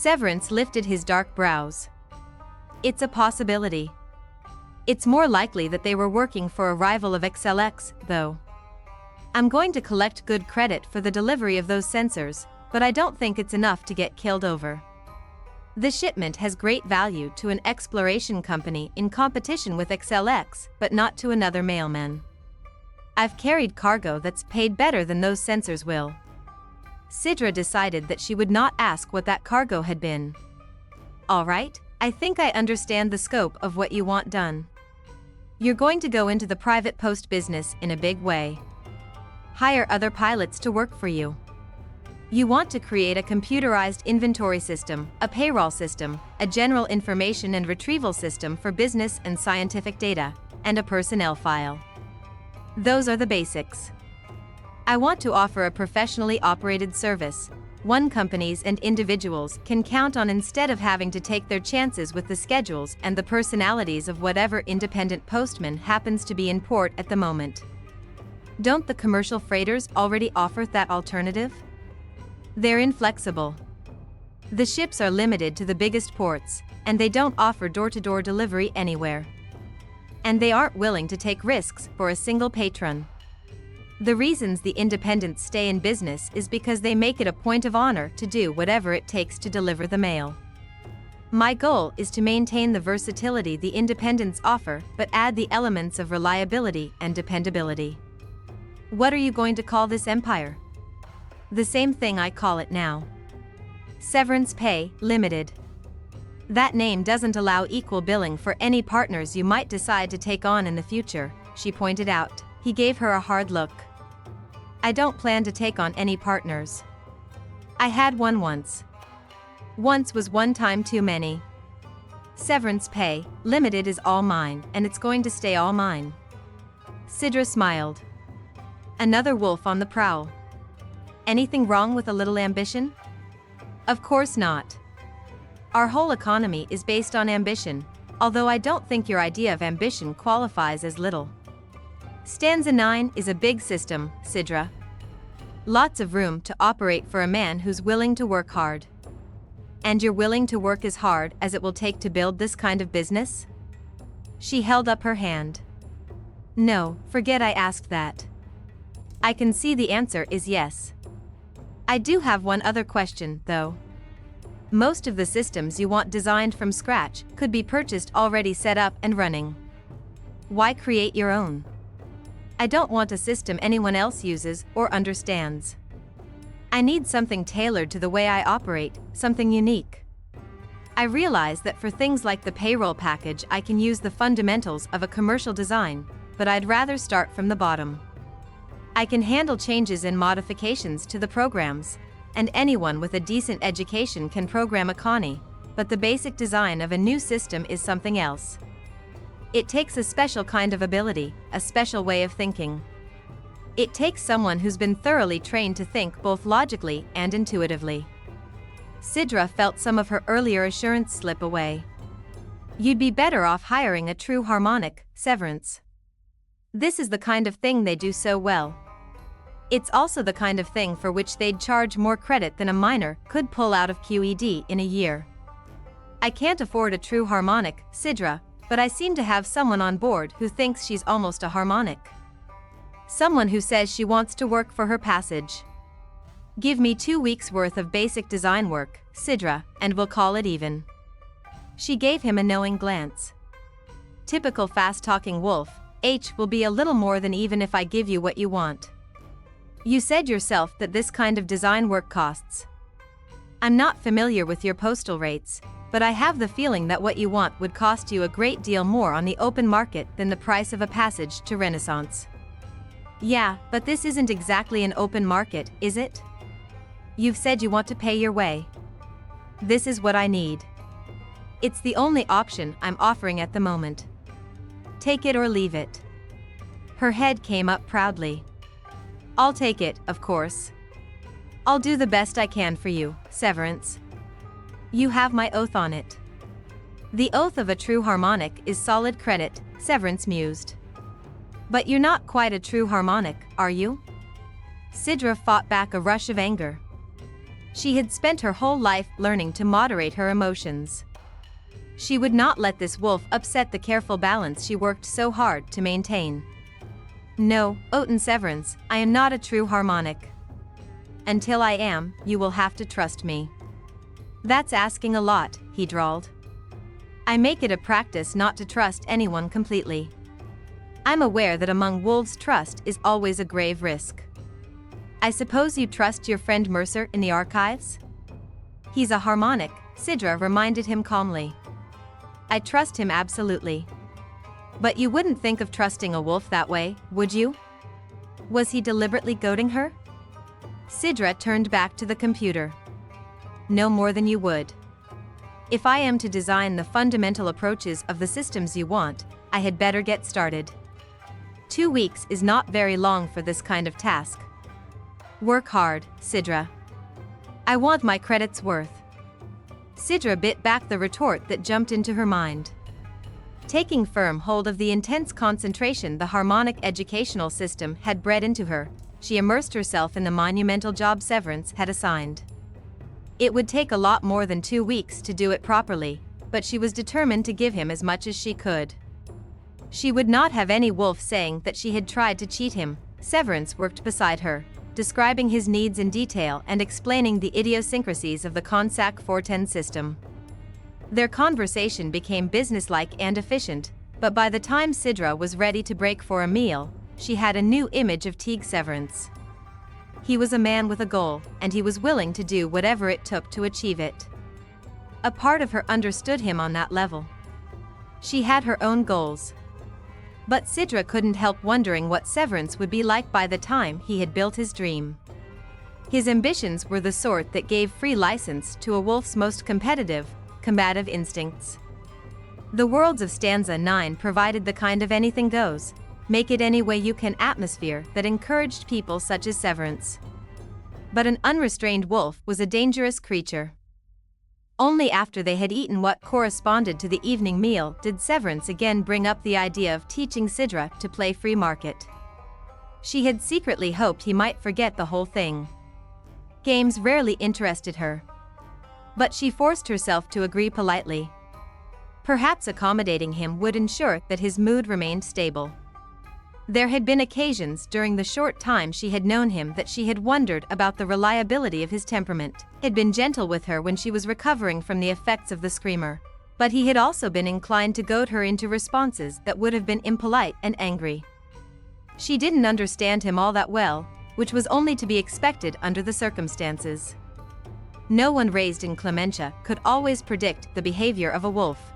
Severance lifted his dark brows. It's a possibility. It's more likely that they were working for a rival of XLX, though. I'm going to collect good credit for the delivery of those sensors, but I don't think it's enough to get killed over. The shipment has great value to an exploration company in competition with XLX, but not to another mailman. I've carried cargo that's paid better than those sensors will. Cidra decided that she would not ask what that cargo had been. All right, I think I understand the scope of what you want done. You're going to go into the private post business in a big way. Hire other pilots to work for you. You want to create a computerized inventory system, a payroll system, a general information and retrieval system for business and scientific data, and a personnel file. Those are the basics. I want to offer a professionally operated service, one companies and individuals can count on instead of having to take their chances with the schedules and the personalities of whatever independent postman happens to be in port at the moment. Don't the commercial freighters already offer that alternative? They're inflexible. The ships are limited to the biggest ports, and they don't offer door-to-door delivery anywhere. And they aren't willing to take risks for a single patron. The reasons the independents stay in business is because they make it a point of honor to do whatever it takes to deliver the mail. My goal is to maintain the versatility the independents offer but add the elements of reliability and dependability. What are you going to call this empire? The same thing I call it now. Severance Pay, Limited. That name doesn't allow equal billing for any partners you might decide to take on in the future, she pointed out. He gave her a hard look. I don't plan to take on any partners. I had one once. Once was one time too many. Severance Pay, Limited is all mine, and it's going to stay all mine. Cidra smiled. Another wolf on the prowl. Anything wrong with a little ambition? Of course not. Our whole economy is based on ambition, although I don't think your idea of ambition qualifies as little. Stanza 9 is a big system, Cidra. Lots of room to operate for a man who's willing to work hard. And you're willing to work as hard as it will take to build this kind of business? She held up her hand. No, forget I asked that. I can see the answer is yes. I do have one other question, though. Most of the systems you want designed from scratch could be purchased already set up and running. Why create your own? I don't want a system anyone else uses or understands. I need something tailored to the way I operate, something unique. I realize that for things like the payroll package I can use the fundamentals of a commercial design, but I'd rather start from the bottom. I can handle changes and modifications to the programs, and anyone with a decent education can program a Connie, but the basic design of a new system is something else. It takes a special kind of ability, a special way of thinking. It takes someone who's been thoroughly trained to think both logically and intuitively. Cidra felt some of her earlier assurance slip away. You'd be better off hiring a true harmonic, Severance. This is the kind of thing they do so well. It's also the kind of thing for which they'd charge more credit than a minor could pull out of QED in a year. I can't afford a true harmonic, Cidra, but I seem to have someone on board who thinks she's almost a harmonic. Someone who says she wants to work for her passage. Give me 2 weeks' worth of basic design work, Cidra, and we'll call it even. She gave him a knowing glance. Typical fast-talking wolf, H will be a little more than even if I give you what you want. You said yourself that this kind of design work costs. I'm not familiar with your postal rates, but I have the feeling that what you want would cost you a great deal more on the open market than the price of a passage to Renaissance. Yeah, but this isn't exactly an open market, is it? You've said you want to pay your way. This is what I need. It's the only option I'm offering at the moment. Take it or leave it. Her head came up proudly. I'll take it, of course. I'll do the best I can for you, Severance. You have my oath on it. The oath of a true harmonic is solid credit, Severance mused. But you're not quite a true harmonic, are you? Cidra fought back a rush of anger. She had spent her whole life learning to moderate her emotions. She would not let this wolf upset the careful balance she worked so hard to maintain. No, Oten Severance, I am not a true harmonic. Until I am, you will have to trust me. That's asking a lot, he drawled. I make it a practice not to trust anyone completely. I'm aware that among wolves trust is always a grave risk. I suppose you trust your friend Mercer in the archives? He's a harmonic, Cidra reminded him calmly. I trust him absolutely. But you wouldn't think of trusting a wolf that way, would you? Was he deliberately goading her? Cidra turned back to the computer. No more than you would. If I am to design the fundamental approaches of the systems you want, I had better get started. 2 weeks is not very long for this kind of task. Work hard, Cidra. I want my credit's worth. Cidra bit back the retort that jumped into her mind. Taking firm hold of the intense concentration the harmonic educational system had bred into her, she immersed herself in the monumental job Severance had assigned. It would take a lot more than 2 weeks to do it properly, but she was determined to give him as much as she could. She would not have any wolf saying that she had tried to cheat him. Severance worked beside her, describing his needs in detail and explaining the idiosyncrasies of the Consac 410 system. Their conversation became businesslike and efficient, but by the time Cidra was ready to break for a meal, she had a new image of Teague Severance. He was a man with a goal, and he was willing to do whatever it took to achieve it. A part of her understood him on that level. She had her own goals. But Cidra couldn't help wondering what Severance would be like by the time he had built his dream. His ambitions were the sort that gave free license to a wolf's most competitive, combative instincts. The worlds of Stanza 9 provided the kind of anything goes, make it any way you can atmosphere that encouraged people such as Severance. But an unrestrained wolf was a dangerous creature. Only after they had eaten what corresponded to the evening meal did Severance again bring up the idea of teaching Cidra to play free market. She had secretly hoped he might forget the whole thing. Games rarely interested her. But she forced herself to agree politely. Perhaps accommodating him would ensure that his mood remained stable. There had been occasions during the short time she had known him that she had wondered about the reliability of his temperament. He had been gentle with her when she was recovering from the effects of the screamer, but he had also been inclined to goad her into responses that would have been impolite and angry. She didn't understand him all that well, which was only to be expected under the circumstances. No one raised in Clementia could always predict the behavior of a wolf.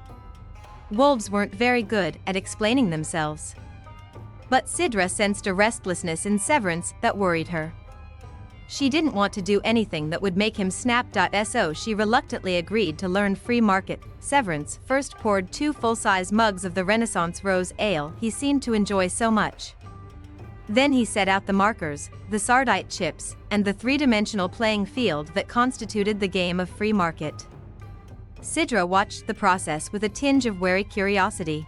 Wolves weren't very good at explaining themselves. But Cidra sensed a restlessness in Severance that worried her. She didn't want to do anything that would make him snap. So she reluctantly agreed to learn free market. Severance first poured 2 full-size mugs of the Renaissance rose ale he seemed to enjoy so much. Then he set out the markers, the sardite chips, and the 3-dimensional playing field that constituted the game of free market. Cidra watched the process with a tinge of wary curiosity.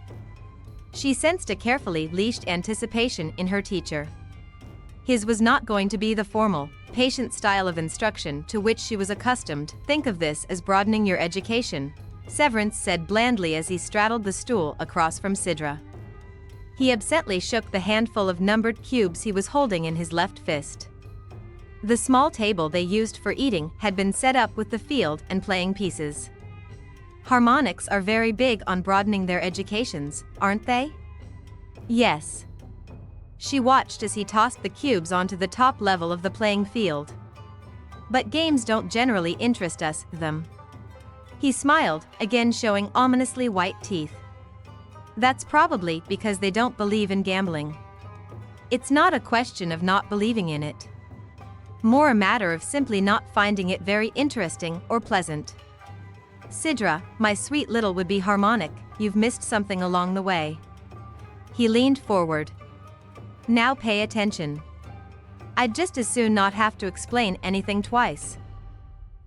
She sensed a carefully leashed anticipation in her teacher. His was not going to be the formal, patient style of instruction to which she was accustomed. Think of this as broadening your education, Severance said blandly as he straddled the stool across from Cidra. He absently shook the handful of numbered cubes he was holding in his left fist. The small table they used for eating had been set up with the field and playing pieces. Harmonics are very big on broadening their educations, aren't they? Yes. She watched as he tossed the cubes onto the top level of the playing field. But games don't generally interest us, them. He smiled, again showing ominously white teeth. That's probably because they don't believe in gambling. It's not a question of not believing in it. More a matter of simply not finding it very interesting or pleasant. Cidra, my sweet little would-be harmonic, you've missed something along the way. He leaned forward. Now pay attention. I'd just as soon not have to explain anything twice.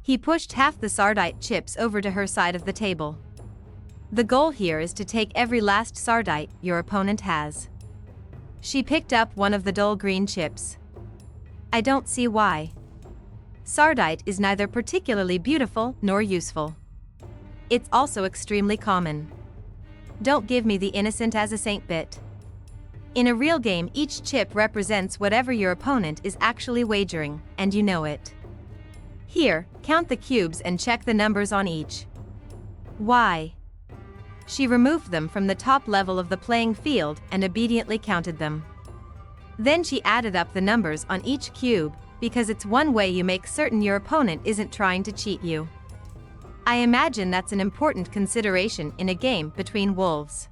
He pushed half the sardite chips over to her side of the table. The goal here is to take every last sardite your opponent has. She picked up one of the dull green chips. I don't see why. Sardite is neither particularly beautiful nor useful. It's also extremely common. Don't give me the innocent as a saint bit. In a real game, each chip represents whatever your opponent is actually wagering, and you know it. Here, count the cubes and check the numbers on each. Why? She removed them from the top level of the playing field and obediently counted them. Then she added up the numbers on each cube, because it's one way you make certain your opponent isn't trying to cheat you. I imagine that's an important consideration in a game between wolves.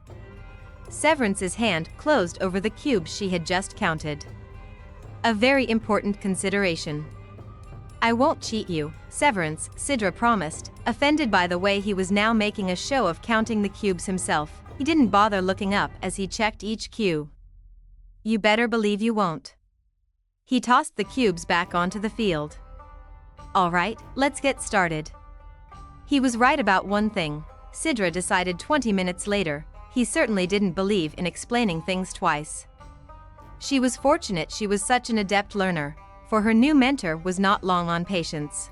Severance's hand closed over the cubes she had just counted. A very important consideration. I won't cheat you, Severance, Cidra promised, offended by the way he was now making a show of counting the cubes himself. He didn't bother looking up as he checked each cube. You better believe you won't. He tossed the cubes back onto the field. All right, let's get started. He was right about one thing, Cidra decided 20 minutes later. He certainly didn't believe in explaining things twice. She was fortunate she was such an adept learner, for her new mentor was not long on patience.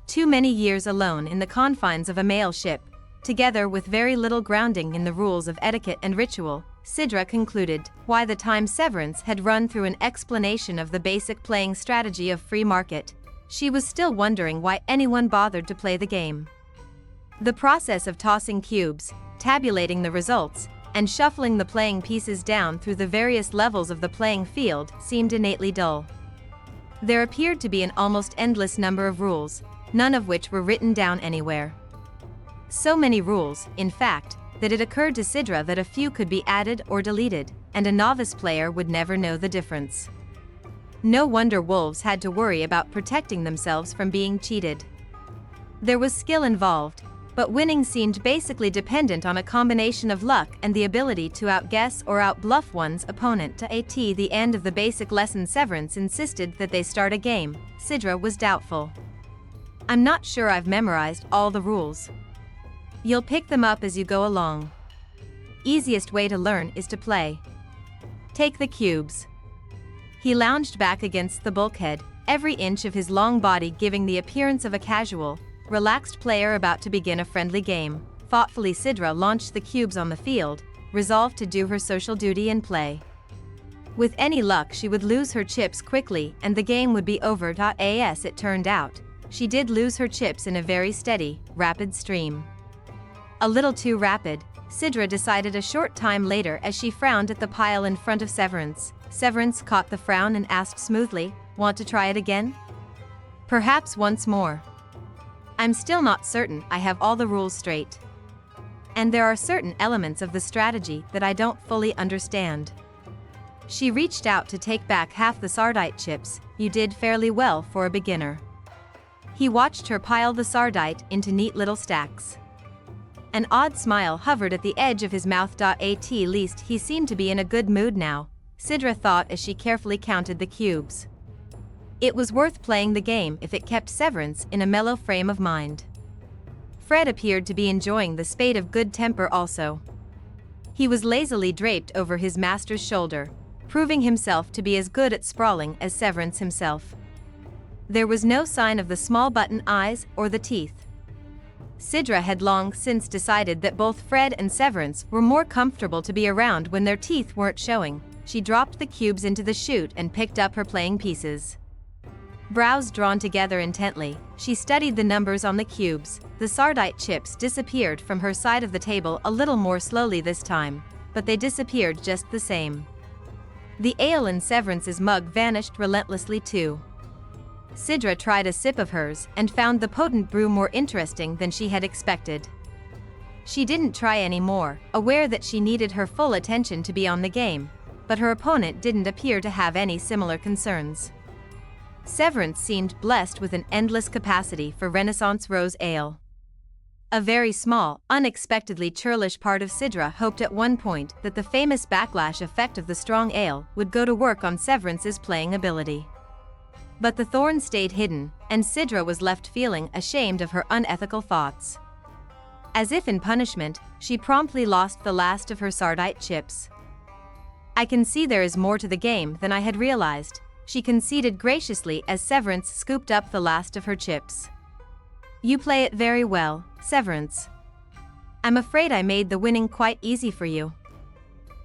Too many years alone in the confines of a male ship, together with very little grounding in the rules of etiquette and ritual, Cidra concluded, by the time Severance had run through an explanation of the basic playing strategy of free market, she was still wondering why anyone bothered to play the game. The process of tossing cubes, tabulating the results, and shuffling the playing pieces down through the various levels of the playing field seemed innately dull. There appeared to be an almost endless number of rules, none of which were written down anywhere. So many rules, in fact, that it occurred to Cidra that a few could be added or deleted, and a novice player would never know the difference. No wonder wolves had to worry about protecting themselves from being cheated. There was skill involved, but winning seemed basically dependent on a combination of luck and the ability to outguess or outbluff one's opponent. At the end of the basic lesson, Severance insisted that they start a game. Cidra was doubtful. I'm not sure I've memorized all the rules. You'll pick them up as you go along. Easiest way to learn is to play. Take the cubes. He lounged back against the bulkhead, every inch of his long body giving the appearance of a casual, relaxed player about to begin a friendly game. Thoughtfully, Cidra launched the cubes on the field, resolved to do her social duty and play. With any luck, she would lose her chips quickly and the game would be over. As it turned out, she did lose her chips in a very steady, rapid stream. A little too rapid, Cidra decided a short time later as she frowned at the pile in front of Severance. Severance caught the frown and asked smoothly, "Want to try it again?" "Perhaps once more. I'm still not certain I have all the rules straight. And there are certain elements of the strategy that I don't fully understand." She reached out to take back half the sardite chips. "You did fairly well for a beginner." He watched her pile the sardite into neat little stacks. An odd smile hovered at the edge of his mouth. At least he seemed to be in a good mood now, Cidra thought as she carefully counted the cubes. It was worth playing the game if it kept Severance in a mellow frame of mind. Fred appeared to be enjoying the spate of good temper also. He was lazily draped over his master's shoulder, proving himself to be as good at sprawling as Severance himself. There was no sign of the small button eyes or the teeth. Cidra had long since decided that both Fred and Severance were more comfortable to be around when their teeth weren't showing. She dropped the cubes into the chute and picked up her playing pieces. Brows drawn together intently, she studied the numbers on the cubes. The sardite chips disappeared from her side of the table a little more slowly this time, but they disappeared just the same. The ale in Severance's mug vanished relentlessly too. Cidra tried a sip of hers and found the potent brew more interesting than she had expected. She didn't try any more, aware that she needed her full attention to be on the game, but her opponent didn't appear to have any similar concerns. Severance seemed blessed with an endless capacity for Renaissance rose ale. A very small, unexpectedly churlish part of Cidra hoped at one point that the famous backlash effect of the strong ale would go to work on Severance's playing ability. But the thorn stayed hidden, and Cidra was left feeling ashamed of her unethical thoughts. As if in punishment, she promptly lost the last of her sardite chips. I can see there is more to the game than I had realized, she conceded graciously as Severance scooped up the last of her chips. "You play it very well, Severance. I'm afraid I made the winning quite easy for you."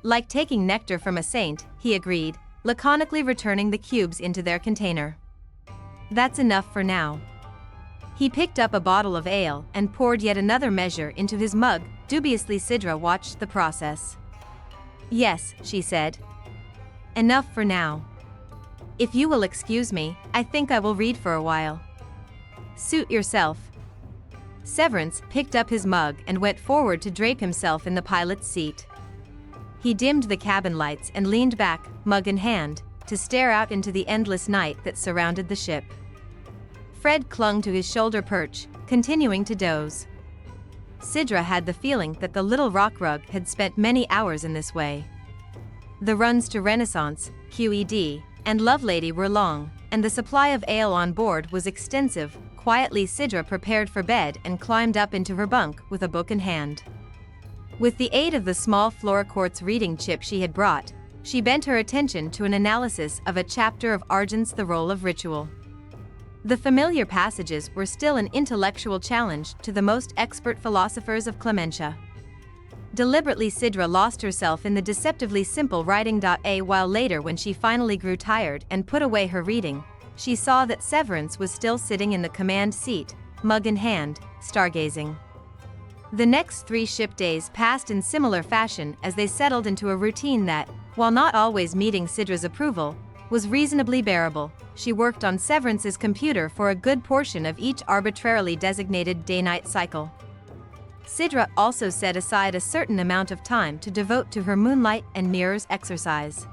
"Like taking nectar from a saint," he agreed, laconically returning the cubes into their container. "That's enough for now." He picked up a bottle of ale and poured yet another measure into his mug. Dubiously, Cidra watched the process. "Yes," she said. "Enough for now. If you will excuse me, I think I will read for a while." "Suit yourself." Severance picked up his mug and went forward to drape himself in the pilot's seat. He dimmed the cabin lights and leaned back, mug in hand, to stare out into the endless night that surrounded the ship. Fred clung to his shoulder perch, continuing to doze. Cidra had the feeling that the little rock rug had spent many hours in this way. The runs to Renaissance, QED, and Lovelady were long, and the supply of ale on board was extensive. Quietly, Cidra prepared for bed and climbed up into her bunk with a book in hand. With the aid of the small fluoroquartz reading chip she had brought, she bent her attention to an analysis of a chapter of Argent's The Role of Ritual. The familiar passages were still an intellectual challenge to the most expert philosophers of Clementia. Deliberately, Cidra lost herself in the deceptively simple writing. A while later, when she finally grew tired and put away her reading, she saw that Severance was still sitting in the command seat, mug in hand, stargazing. The next 3 ship days passed in similar fashion as they settled into a routine that, while not always meeting Cidra's approval, was reasonably bearable. She worked on Severance's computer for a good portion of each arbitrarily designated day-night cycle. Cidra also set aside a certain amount of time to devote to her moonlight and mirrors exercise.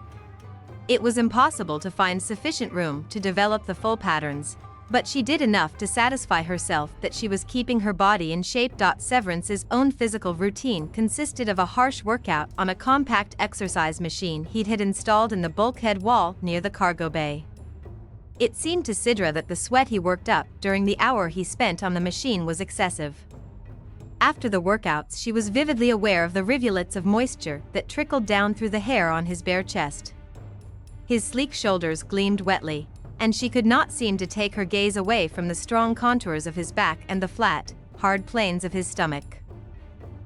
It was impossible to find sufficient room to develop the full patterns, but she did enough to satisfy herself that she was keeping her body in shape. Severance's own physical routine consisted of a harsh workout on a compact exercise machine he'd had installed in the bulkhead wall near the cargo bay. It seemed to Cidra that the sweat he worked up during the hour he spent on the machine was excessive. After the workouts, she was vividly aware of the rivulets of moisture that trickled down through the hair on his bare chest. His sleek shoulders gleamed wetly, and she could not seem to take her gaze away from the strong contours of his back and the flat, hard planes of his stomach.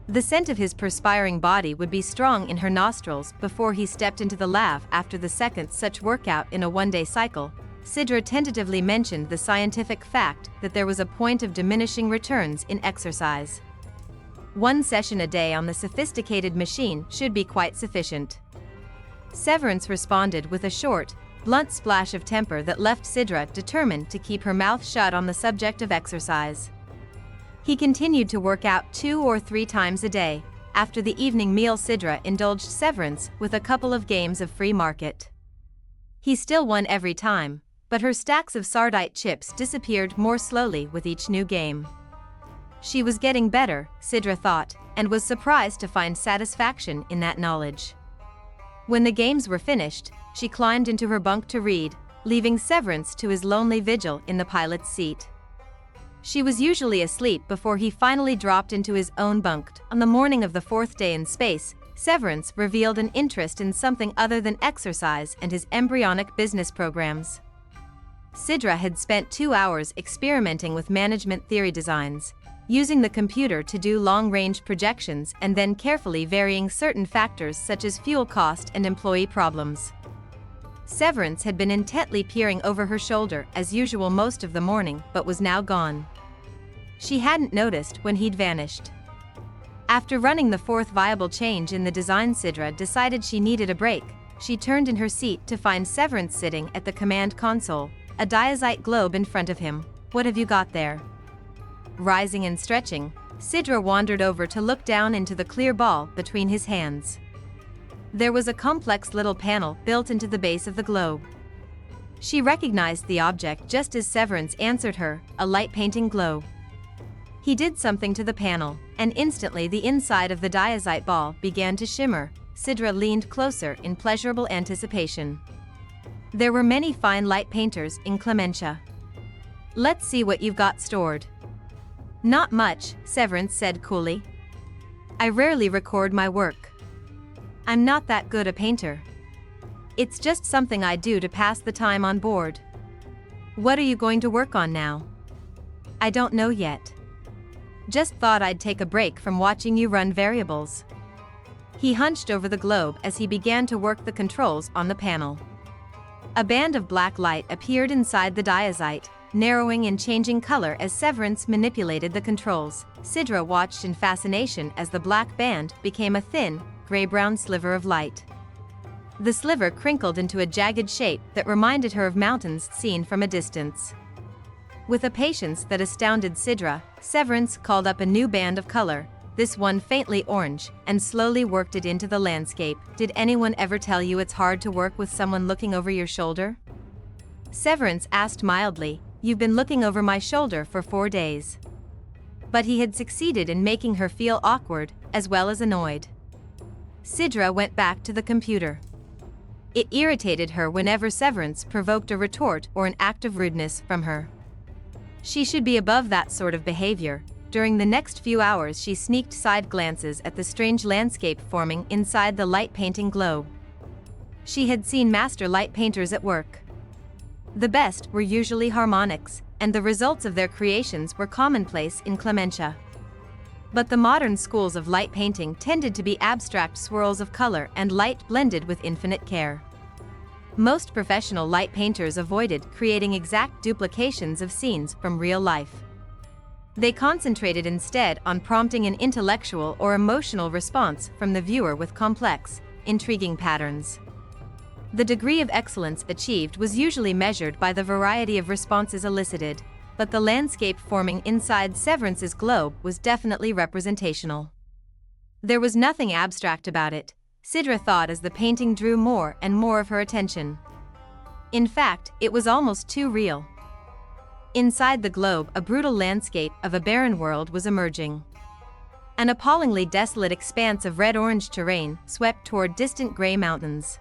The scent of his perspiring body would be strong in her nostrils before he stepped into the lab after the second such workout in a one-day cycle. Cidra tentatively mentioned the scientific fact that there was a point of diminishing returns in exercise. 1 session a day on the sophisticated machine should be quite sufficient. Severance responded with a short, blunt splash of temper that left Cidra determined to keep her mouth shut on the subject of exercise. He continued to work out 2 or 3 times a day. After the evening meal, Cidra indulged Severance with a couple of games of free market. He still won every time, but her stacks of sardite chips disappeared more slowly with each new game. She was getting better, Cidra thought, and was surprised to find satisfaction in that knowledge. When the games were finished, she climbed into her bunk to read, leaving Severance to his lonely vigil in the pilot's seat. She was usually asleep before he finally dropped into his own bunk. On the morning of the 4th day in space, Severance revealed an interest in something other than exercise and his embryonic business programs. Cidra had spent 2 hours experimenting with management theory designs, using the computer to do long-range projections and then carefully varying certain factors such as fuel cost and employee problems. Severance had been intently peering over her shoulder as usual most of the morning, but was now gone. She hadn't noticed when he'd vanished. After running the 4th viable change in the design, Cidra decided she needed a break. She turned in her seat to find Severance sitting at the command console, a diazite globe in front of him. "What have you got there?" Rising and stretching, Cidra wandered over to look down into the clear ball between his hands. There was a complex little panel built into the base of the globe. She recognized the object just as Severance answered her, a light painting globe. He did something to the panel, and instantly the inside of the diazite ball began to shimmer. Cidra leaned closer in pleasurable anticipation. There were many fine light painters in Clementia. "Let's see what you've got stored." "Not much," Severance said coolly. "I rarely record my work. I'm not that good a painter." It's just something I do to pass the time on board. What are you going to work on now? I don't know yet. Just thought I'd take a break from watching you run variables. He hunched over the globe as he began to work the controls on the panel. A band of black light appeared inside the diazite, narrowing and changing color as Severance manipulated the controls. Cidra watched in fascination as the black band became a thin, gray-brown sliver of light. The sliver crinkled into a jagged shape that reminded her of mountains seen from a distance. With a patience that astounded Cidra, Severance called up a new band of color, this one faintly orange, and slowly worked it into the landscape. Did anyone ever tell you it's hard to work with someone looking over your shoulder? Severance asked mildly. You've been looking over my shoulder for 4 days. But he had succeeded in making her feel awkward, as well as annoyed. Cidra went back to the computer. It irritated her whenever Severance provoked a retort or an act of rudeness from her. She should be above that sort of behavior. During the next few hours she sneaked side glances at the strange landscape forming inside the light painting globe. She had seen master light painters at work. The best were usually harmonics, and the results of their creations were commonplace in Clementia. But the modern schools of light painting tended to be abstract swirls of color and light blended with infinite care. Most professional light painters avoided creating exact duplications of scenes from real life. They concentrated instead on prompting an intellectual or emotional response from the viewer with complex, intriguing patterns. The degree of excellence achieved was usually measured by the variety of responses elicited, but the landscape forming inside Severance's globe was definitely representational. There was nothing abstract about it, Cidra thought as the painting drew more and more of her attention. In fact, it was almost too real. Inside the globe, a brutal landscape of a barren world was emerging. An appallingly desolate expanse of red-orange terrain swept toward distant gray mountains.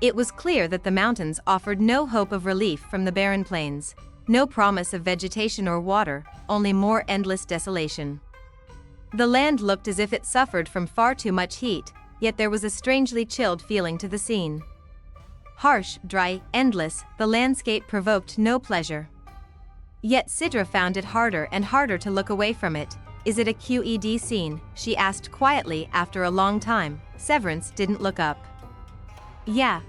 It was clear that the mountains offered no hope of relief from the barren plains, no promise of vegetation or water, only more endless desolation. The land looked as if it suffered from far too much heat, yet there was a strangely chilled feeling to the scene. Harsh, dry, endless, the landscape provoked no pleasure. Yet Cidra found it harder and harder to look away from it. Is it a QED scene? She asked quietly after a long time. Severance didn't look up. Yeah.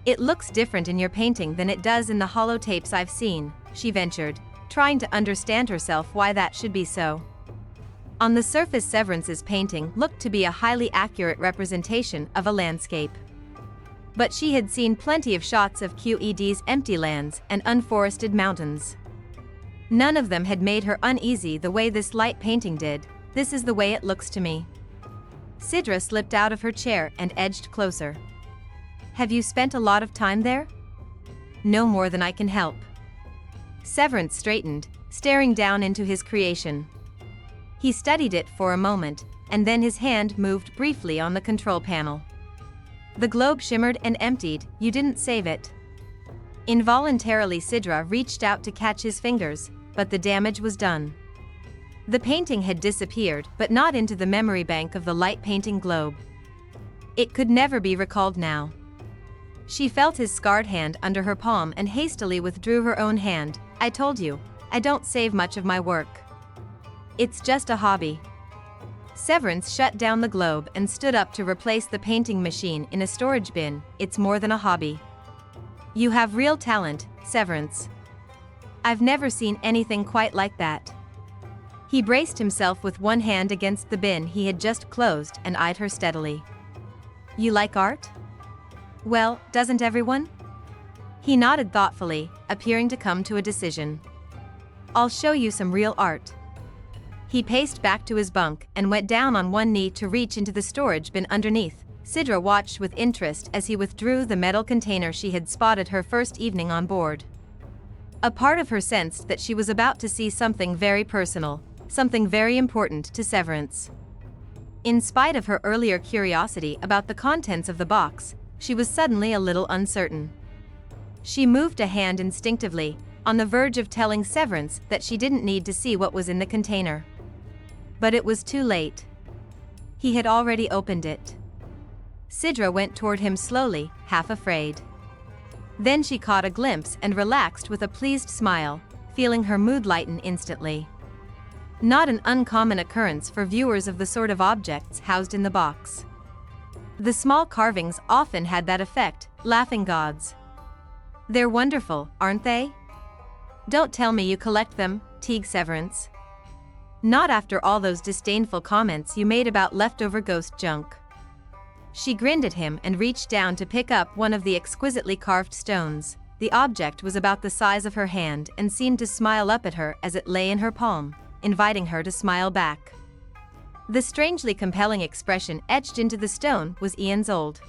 It looks different in your painting than it does in the holotapes I've seen, she ventured, trying to understand herself why that should be so. On the surface, Severance's painting looked to be a highly accurate representation of a landscape. But she had seen plenty of shots of QED's empty lands and unforested mountains. None of them had made her uneasy the way this light painting did. This is the way it looks to me. Cidra slipped out of her chair and edged closer. Have you spent a lot of time there? No more than I can help. Severance straightened, staring down into his creation. He studied it for a moment, and then his hand moved briefly on the control panel. The globe shimmered and emptied. You didn't save it. Involuntarily Cidra reached out to catch his fingers, but the damage was done. The painting had disappeared, but not into the memory bank of the light painting globe. It could never be recalled now. She felt his scarred hand under her palm and hastily withdrew her own hand. I told you, I don't save much of my work. It's just a hobby. Severance shut down the globe and stood up to replace the painting machine in a storage bin. It's more than a hobby. You have real talent, Severance. I've never seen anything quite like that. He braced himself with one hand against the bin he had just closed and eyed her steadily. You like art? Well, doesn't everyone? He nodded thoughtfully, appearing to come to a decision. I'll show you some real art. He paced back to his bunk and went down on one knee to reach into the storage bin underneath. Cidra watched with interest as he withdrew the metal container she had spotted her first evening on board. A part of her sensed that she was about to see something very personal, something very important to Severance. In spite of her earlier curiosity about the contents of the box, she was suddenly a little uncertain. She moved a hand instinctively, on the verge of telling Severance that she didn't need to see what was in the container. But it was too late. He had already opened it. Cidra went toward him slowly, half afraid. Then she caught a glimpse and relaxed with a pleased smile, feeling her mood lighten instantly. Not an uncommon occurrence for viewers of the sort of objects housed in the box. The small carvings often had that effect, laughing gods. They're wonderful, aren't they? Don't tell me you collect them, Teague Severance. Not after all those disdainful comments you made about leftover ghost junk. She grinned at him and reached down to pick up one of the exquisitely carved stones. The object was about the size of her hand and seemed to smile up at her as it lay in her palm, inviting her to smile back. The strangely compelling expression etched into the stone was eons old.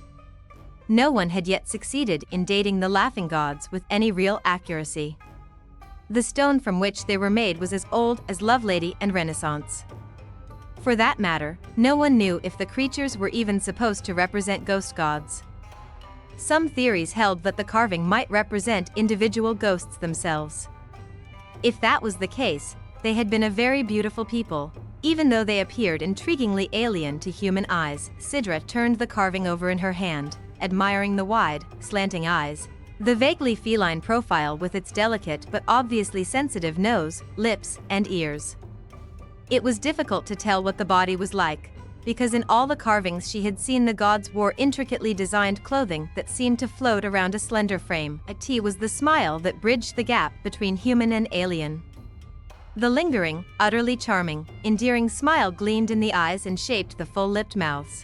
No one had yet succeeded in dating the laughing gods with any real accuracy. The stone from which they were made was as old as Lovelady and Renaissance. For that matter, no one knew if the creatures were even supposed to represent ghost gods. Some theories held that the carving might represent individual ghosts themselves. If that was the case, they had been a very beautiful people, even though they appeared intriguingly alien to human eyes. Cidra turned the carving over in her hand, admiring the wide, slanting eyes, the vaguely feline profile with its delicate but obviously sensitive nose, lips, and ears. It was difficult to tell what the body was like, because in all the carvings she had seen the gods wore intricately designed clothing that seemed to float around a slender frame. A T was the smile that bridged the gap between human and alien. The lingering, utterly charming, endearing smile gleamed in the eyes and shaped the full-lipped mouths.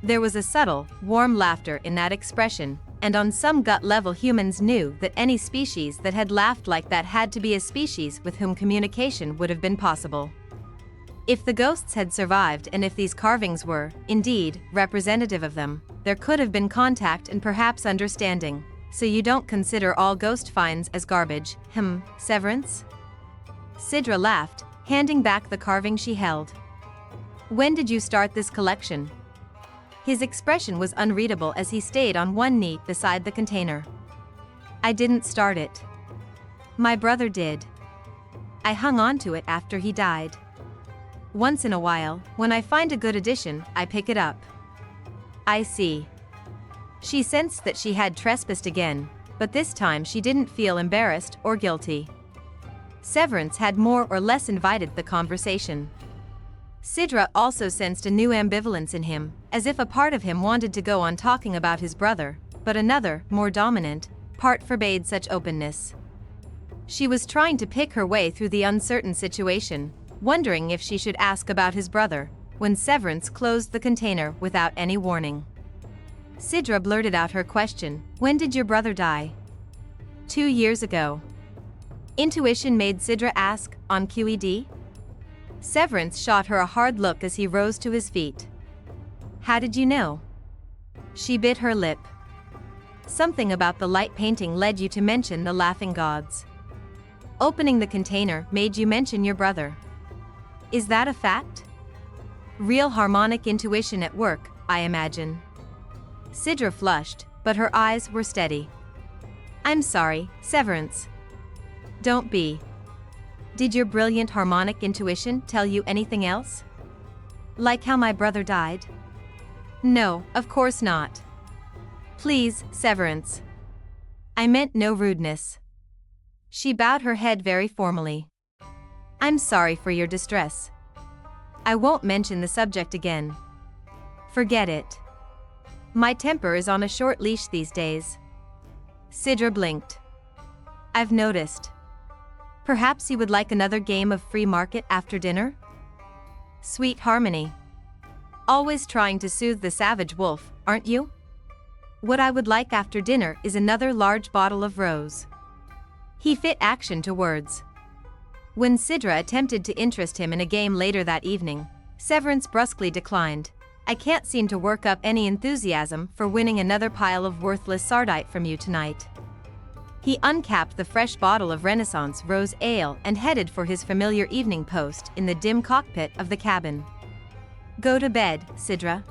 There was a subtle, warm laughter in that expression, and on some gut level humans knew that any species that had laughed like that had to be a species with whom communication would have been possible. If the ghosts had survived and if these carvings were, indeed, representative of them, there could have been contact and perhaps understanding. So you don't consider all ghost finds as garbage, Severance? Cidra laughed, handing back the carving she held. When did you start this collection? His expression was unreadable as he stayed on one knee beside the container. I didn't start it. My brother did. I hung on to it after he died. Once in a while, when I find a good edition, I pick it up. I see. She sensed that she had trespassed again, but this time she didn't feel embarrassed or guilty. Severance had more or less invited the conversation. Cidra also sensed a new ambivalence in him, as if a part of him wanted to go on talking about his brother, but another, more dominant, part forbade such openness. She was trying to pick her way through the uncertain situation, wondering if she should ask about his brother, when Severance closed the container without any warning. Cidra blurted out her question, when did your brother die? 2 years ago. Intuition made Cidra ask, on QED? Severance shot her a hard look as he rose to his feet. How did you know? She bit her lip. Something about the light painting led you to mention the laughing gods. Opening the container made you mention your brother. Is that a fact? Real harmonic intuition at work, I imagine. Cidra flushed, but her eyes were steady. I'm sorry, Severance. Don't be. Did your brilliant harmonic intuition tell you anything else? Like how my brother died? No, of course not. Please, Severance. I meant no rudeness. She bowed her head very formally. I'm sorry for your distress. I won't mention the subject again. Forget it. My temper is on a short leash these days. Cidra blinked. I've noticed. Perhaps you would like another game of free market after dinner? Sweet harmony. Always trying to soothe the savage wolf, aren't you? What I would like after dinner is another large bottle of rose. He fit action to words. When Cidra attempted to interest him in a game later that evening, Severance brusquely declined. I can't seem to work up any enthusiasm for winning another pile of worthless sardite from you tonight. He uncapped the fresh bottle of Renaissance rose ale and headed for his familiar evening post in the dim cockpit of the cabin. Go to bed, Cidra.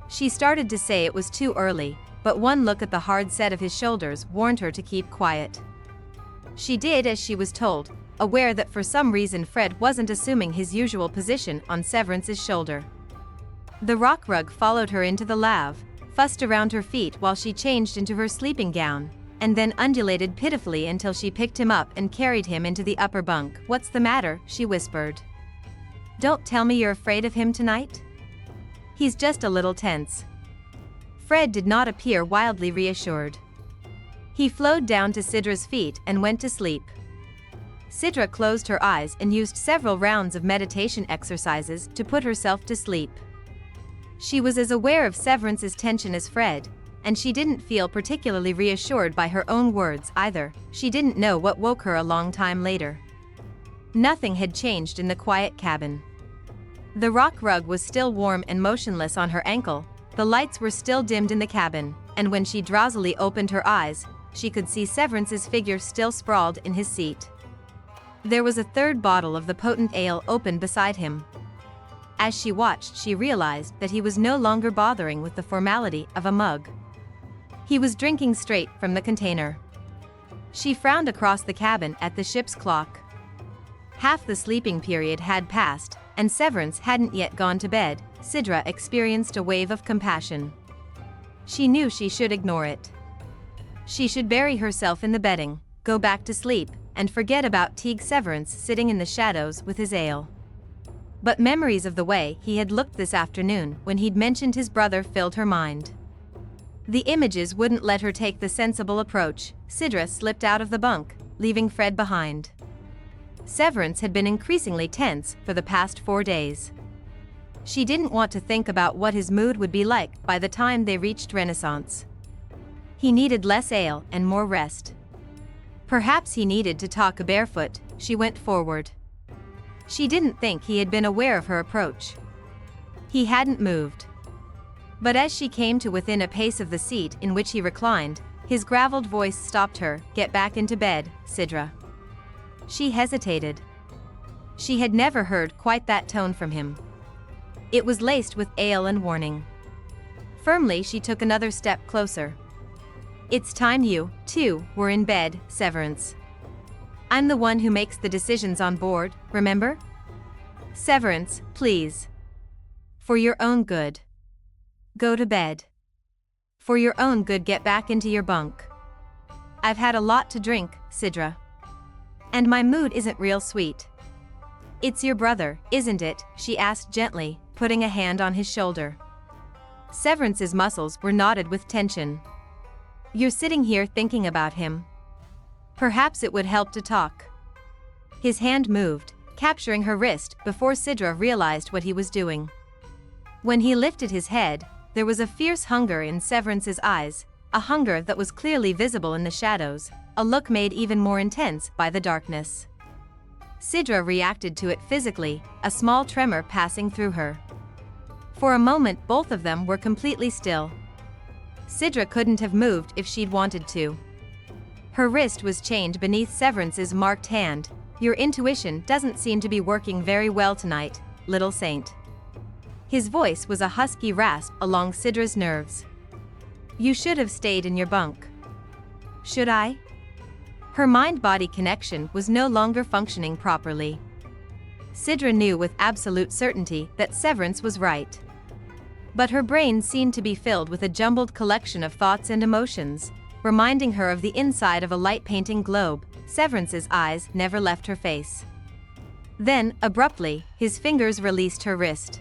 She started to say it was too early, but one look at the hard set of his shoulders warned her to keep quiet. She did as she was told, aware that for some reason Fred wasn't assuming his usual position on Severance's shoulder. The rock rug followed her into the lave, fussed around her feet while she changed into her sleeping gown, and then undulated pitifully until she picked him up and carried him into the upper bunk. "What's the matter?" she whispered. "Don't tell me you're afraid of him tonight?" "He's just a little tense." Fred did not appear wildly reassured. He flowed down to Cidra's feet and went to sleep. Cidra closed her eyes and used several rounds of meditation exercises to put herself to sleep. She was as aware of Severance's tension as Fred, and she didn't feel particularly reassured by her own words either. She didn't know what woke her a long time later. Nothing had changed in the quiet cabin. The rock rug was still warm and motionless on her ankle, the lights were still dimmed in the cabin, and when she drowsily opened her eyes, she could see Severance's figure still sprawled in his seat. There was a third bottle of the potent ale open beside him. As she watched, she realized that he was no longer bothering with the formality of a mug. He was drinking straight from the container. She frowned across the cabin at the ship's clock. Half the sleeping period had passed, and Severance hadn't yet gone to bed. Cidra experienced a wave of compassion. She knew she should ignore it. She should bury herself in the bedding, go back to sleep, and forget about Teague. Severance sitting in the shadows with his ale. But memories of the way he had looked this afternoon when he'd mentioned his brother filled her mind. The images wouldn't let her take the sensible approach. Cidra slipped out of the bunk, leaving Fred behind. Severance had been increasingly tense for the past 4 days. She didn't want to think about what his mood would be like by the time they reached Renaissance. He needed less ale and more rest. Perhaps he needed to talk barefoot. She went forward. She didn't think he had been aware of her approach. He hadn't moved. But as she came to within a pace of the seat in which he reclined, his graveled voice stopped her. "Get back into bed, Cidra." She hesitated. She had never heard quite that tone from him. It was laced with ale and warning. Firmly, she took another step closer. "It's time you, too, were in bed, Severance. I'm the one who makes the decisions on board, remember? Severance, please. For your own good. Go to bed. For your own good, get back into your bunk. I've had a lot to drink, Cidra. And my mood isn't real sweet." "It's your brother, isn't it?" she asked gently, putting a hand on his shoulder. Severance's muscles were knotted with tension. "You're sitting here thinking about him. Perhaps it would help to talk." His hand moved, capturing her wrist before Cidra realized what he was doing. When he lifted his head, there was a fierce hunger in Severance's eyes, a hunger that was clearly visible in the shadows, a look made even more intense by the darkness. Cidra reacted to it physically, a small tremor passing through her. For a moment, both of them were completely still. Cidra couldn't have moved if she'd wanted to. Her wrist was chained beneath Severance's marked hand. "Your intuition doesn't seem to be working very well tonight, little saint." His voice was a husky rasp along Cidra's nerves. "You should have stayed in your bunk." "Should I?" Her mind-body connection was no longer functioning properly. Cidra knew with absolute certainty that Severance was right. But her brain seemed to be filled with a jumbled collection of thoughts and emotions, reminding her of the inside of a light-painting globe. Severance's eyes never left her face. Then, abruptly, his fingers released her wrist.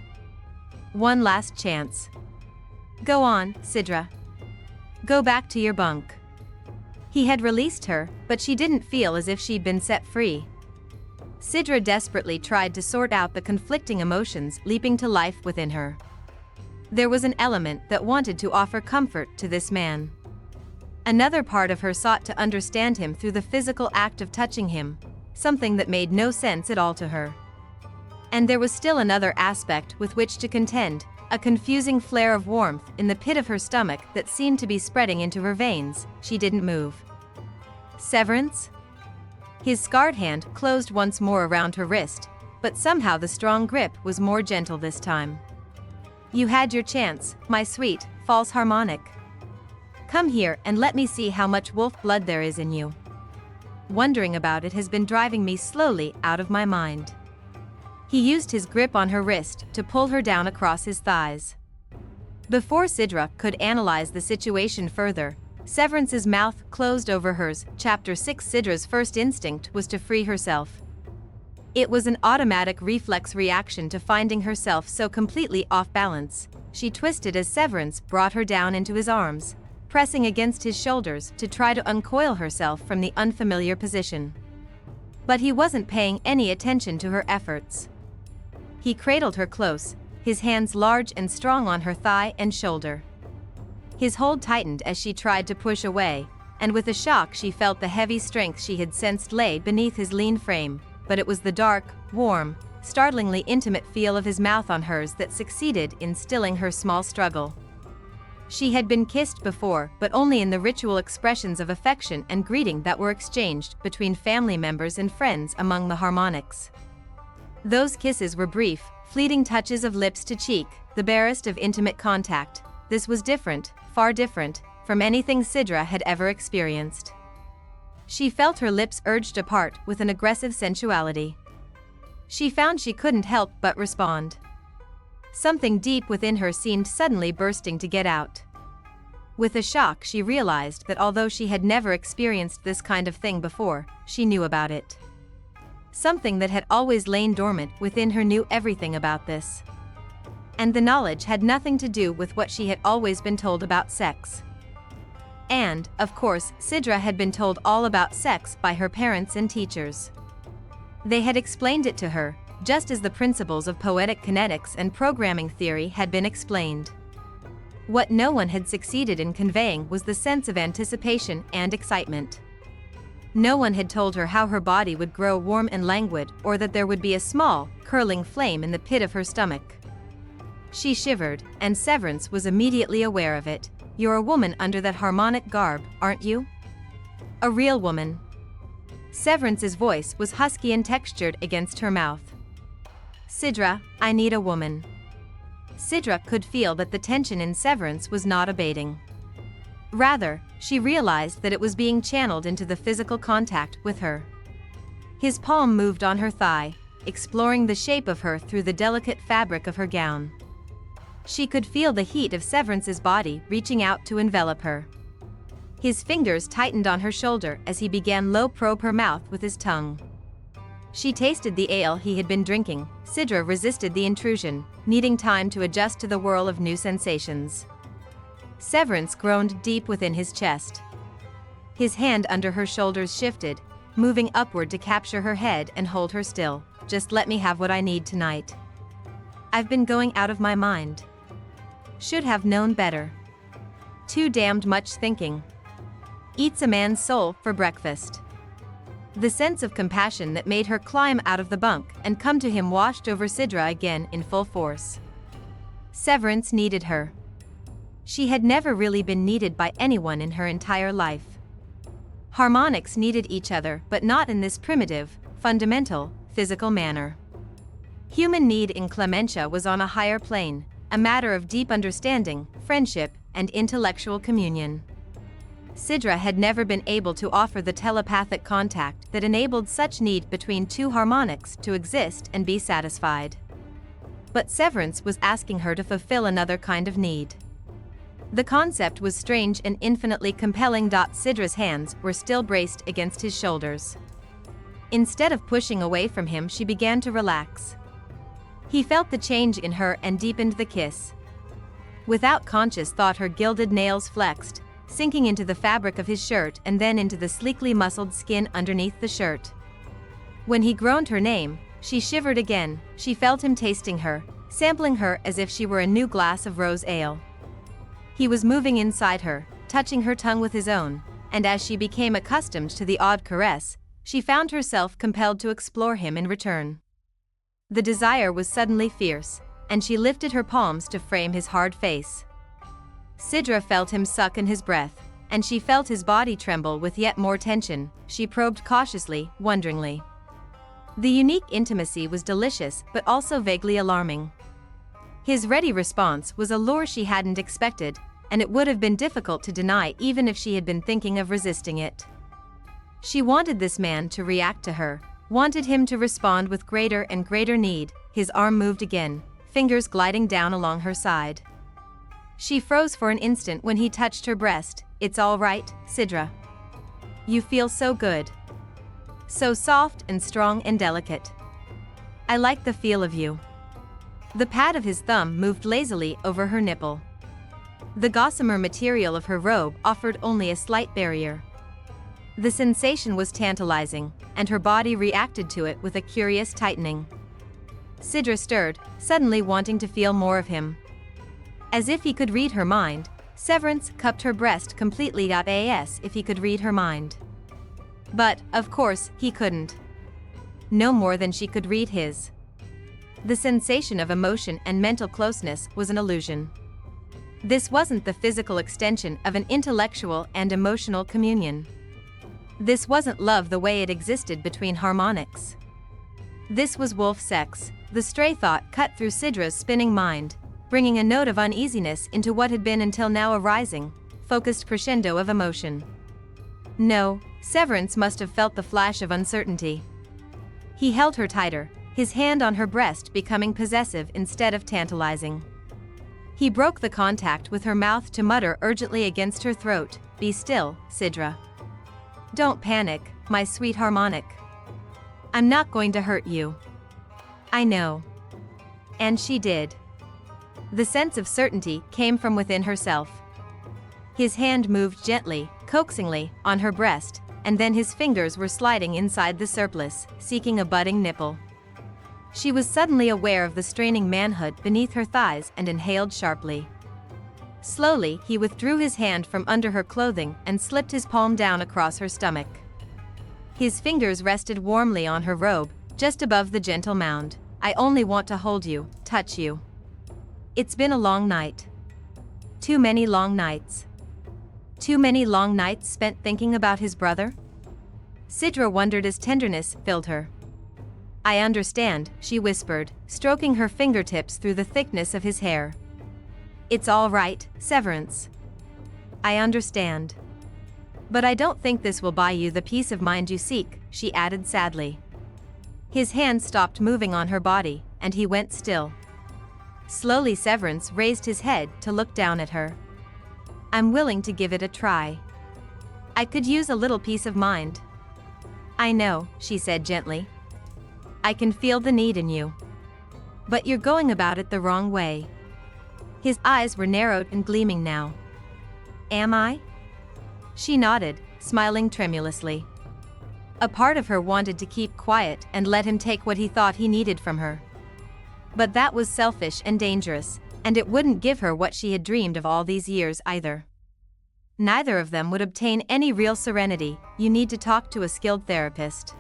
"One last chance. Go on, Cidra. Go back to your bunk." He had released her, but she didn't feel as if she'd been set free. Cidra desperately tried to sort out the conflicting emotions leaping to life within her. There was an element that wanted to offer comfort to this man. Another part of her sought to understand him through the physical act of touching him, something that made no sense at all to her. And there was still another aspect with which to contend, a confusing flare of warmth in the pit of her stomach that seemed to be spreading into her veins. She didn't move. "Severance?" His scarred hand closed once more around her wrist, but somehow the strong grip was more gentle this time. "You had your chance, my sweet, false harmonic. Come here and let me see how much wolf blood there is in you. Wondering about it has been driving me slowly out of my mind." He used his grip on her wrist to pull her down across his thighs. Before Cidra could analyze the situation further, Severance's mouth closed over hers. Chapter 6. Cidra's first instinct was to free herself. It was an automatic reflex reaction to finding herself so completely off balance. She twisted as Severance brought her down into his arms, pressing against his shoulders to try to uncoil herself from the unfamiliar position. But he wasn't paying any attention to her efforts. He cradled her close, his hands large and strong on her thigh and shoulder. His hold tightened as she tried to push away, and with a shock she felt the heavy strength she had sensed lay beneath his lean frame, but it was the dark, warm, startlingly intimate feel of his mouth on hers that succeeded in stilling her small struggle. She had been kissed before, but only in the ritual expressions of affection and greeting that were exchanged between family members and friends among the Harmonics. Those kisses were brief, fleeting touches of lips to cheek, the barest of intimate contact. This was different, far different, from anything Cidra had ever experienced. She felt her lips urged apart with an aggressive sensuality. She found she couldn't help but respond. Something deep within her seemed suddenly bursting to get out. With a shock she realized that although she had never experienced this kind of thing before, she knew about it. Something that had always lain dormant within her knew everything about this. And the knowledge had nothing to do with what she had always been told about sex. And, of course, Cidra had been told all about sex by her parents and teachers. They had explained it to her, just as the principles of poetic kinetics and programming theory had been explained. What no one had succeeded in conveying was the sense of anticipation and excitement. No one had told her how her body would grow warm and languid, or that there would be a small, curling flame in the pit of her stomach. She shivered, and Severance was immediately aware of it. "You're a woman under that harmonic garb, aren't you? A real woman." Severance's voice was husky and textured against her mouth. "Cidra, I need a woman." Cidra could feel that the tension in Severance was not abating. Rather, she realized that it was being channeled into the physical contact with her. His palm moved on her thigh, exploring the shape of her through the delicate fabric of her gown. She could feel the heat of Severance's body reaching out to envelop her. His fingers tightened on her shoulder as he began low probe her mouth with his tongue. She tasted the ale he had been drinking. Cidra resisted the intrusion, needing time to adjust to the whirl of new sensations. Severance groaned deep within his chest. His hand under her shoulders shifted, moving upward to capture her head and hold her still. "Just let me have what I need tonight. I've been going out of my mind. Should have known better. Too damned much thinking. Eats a man's soul for breakfast." The sense of compassion that made her climb out of the bunk and come to him washed over Cidra again in full force. Severance needed her. She had never really been needed by anyone in her entire life. Harmonics needed each other, but not in this primitive, fundamental, physical manner. Human need in Clementia was on a higher plane, a matter of deep understanding, friendship, and intellectual communion. Cidra had never been able to offer the telepathic contact that enabled such need between two harmonics to exist and be satisfied. But Severance was asking her to fulfill another kind of need. The concept was strange and infinitely compelling. Cidra's hands were still braced against his shoulders. Instead of pushing away from him, she began to relax. He felt the change in her and deepened the kiss. Without conscious thought, her gilded nails flexed, sinking into the fabric of his shirt and then into the sleekly muscled skin underneath the shirt. When he groaned her name, she shivered again. She felt him tasting her, sampling her as if she were a new glass of rose ale. He was moving inside her, touching her tongue with his own, and as she became accustomed to the odd caress, she found herself compelled to explore him in return. The desire was suddenly fierce, and she lifted her palms to frame his hard face. Cidra felt him suck in his breath, and she felt his body tremble with yet more tension. She probed cautiously, wonderingly. The unique intimacy was delicious but also vaguely alarming. His ready response was a lure she hadn't expected, and it would have been difficult to deny even if she had been thinking of resisting it. She wanted this man to react to her, wanted him to respond with greater and greater need. His arm moved again, fingers gliding down along her side. She froze for an instant when he touched her breast. "It's all right, Cidra. You feel so good. So soft and strong and delicate. I like the feel of you." The pad of his thumb moved lazily over her nipple. The gossamer material of her robe offered only a slight barrier. The sensation was tantalizing, and her body reacted to it with a curious tightening. Cidra stirred, suddenly wanting to feel more of him. As if he could read her mind, Severance cupped her breast completely. As if he could read her mind. But, of course, he couldn't. No more than she could read his. The sensation of emotion and mental closeness was an illusion. This wasn't the physical extension of an intellectual and emotional communion. This wasn't love the way it existed between harmonics. This was wolf sex. The stray thought cut through Cidra's spinning mind, bringing a note of uneasiness into what had been until now a rising, focused crescendo of emotion. No, Severance must have felt the flash of uncertainty. He held her tighter, his hand on her breast becoming possessive instead of tantalizing. He broke the contact with her mouth to mutter urgently against her throat, "Be still, Cidra. Don't panic, my sweet harmonic. I'm not going to hurt you. I know." And she did. The sense of certainty came from within herself. His hand moved gently, coaxingly, on her breast, and then his fingers were sliding inside the surplice, seeking a budding nipple. She was suddenly aware of the straining manhood beneath her thighs and inhaled sharply. Slowly, he withdrew his hand from under her clothing and slipped his palm down across her stomach. His fingers rested warmly on her robe, just above the gentle mound. "I only want to hold you, touch you. It's been a long night. Too many long nights. Too many long nights spent thinking about his brother?" Cidra wondered as tenderness filled her. "I understand," she whispered, stroking her fingertips through the thickness of his hair. "It's all right, Severance. I understand. But I don't think this will buy you the peace of mind you seek," she added sadly. His hand stopped moving on her body, and he went still. Slowly Severance raised his head to look down at her. "I'm willing to give it a try. I could use a little peace of mind." "I know," she said gently. "I can feel the need in you. But you're going about it the wrong way." His eyes were narrowed and gleaming now. "Am I?" She nodded, smiling tremulously. A part of her wanted to keep quiet and let him take what he thought he needed from her. But that was selfish and dangerous, and it wouldn't give her what she had dreamed of all these years either. Neither of them would obtain any real serenity. You need to talk to a skilled therapist.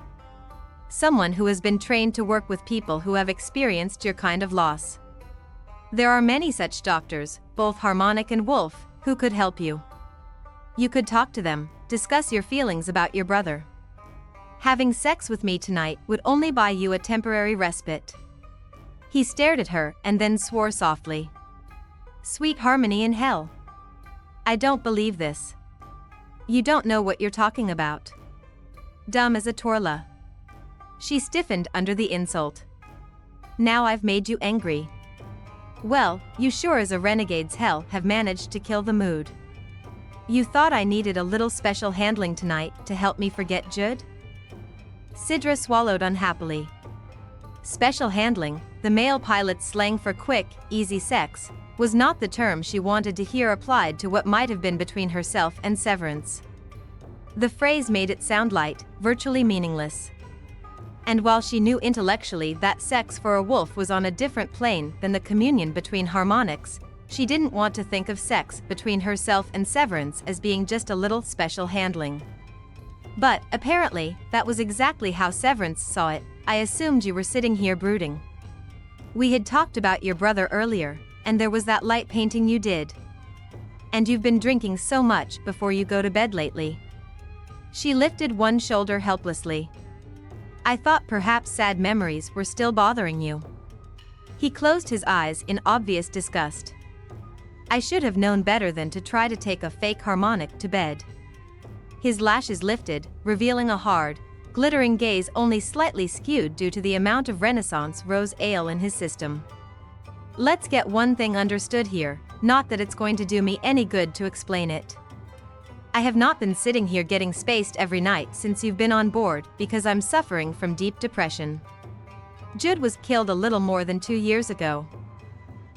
Someone who has been trained to work with people who have experienced your kind of loss. There are many such doctors, both harmonic and wolf, who could help you. You could talk to them, discuss your feelings about your brother. Having sex with me tonight would only buy you a temporary respite. He stared at her and then swore softly. "Sweet harmony in hell. I don't believe this. You don't know what you're talking about. Dumb as a Torla." She stiffened under the insult. "Now I've made you angry. Well, you sure as a renegade's hell have managed to kill the mood. You thought I needed a little special handling tonight to help me forget Judd?" Cidra swallowed unhappily. Special handling, the male pilot's slang for quick, easy sex, was not the term she wanted to hear applied to what might have been between herself and Severance. The phrase made it sound light, virtually meaningless. And while she knew intellectually that sex for a wolf was on a different plane than the communion between harmonics, she didn't want to think of sex between herself and Severance as being just a little special handling. But, apparently, that was exactly how Severance saw it. "I assumed you were sitting here brooding. We had talked about your brother earlier, and there was that light painting you did. And you've been drinking so much before you go to bed lately." She lifted one shoulder helplessly. "I thought perhaps sad memories were still bothering you." He closed his eyes in obvious disgust. "I should have known better than to try to take a fake harmonic to bed." His lashes lifted, revealing a hard, glittering gaze only slightly skewed due to the amount of Renaissance rose ale in his system. "Let's get one thing understood here. not that it's going to do me any good to explain it. I have not been sitting here getting spaced every night since you've been on board because I'm suffering from deep depression. Jude was killed a little more than 2 years ago.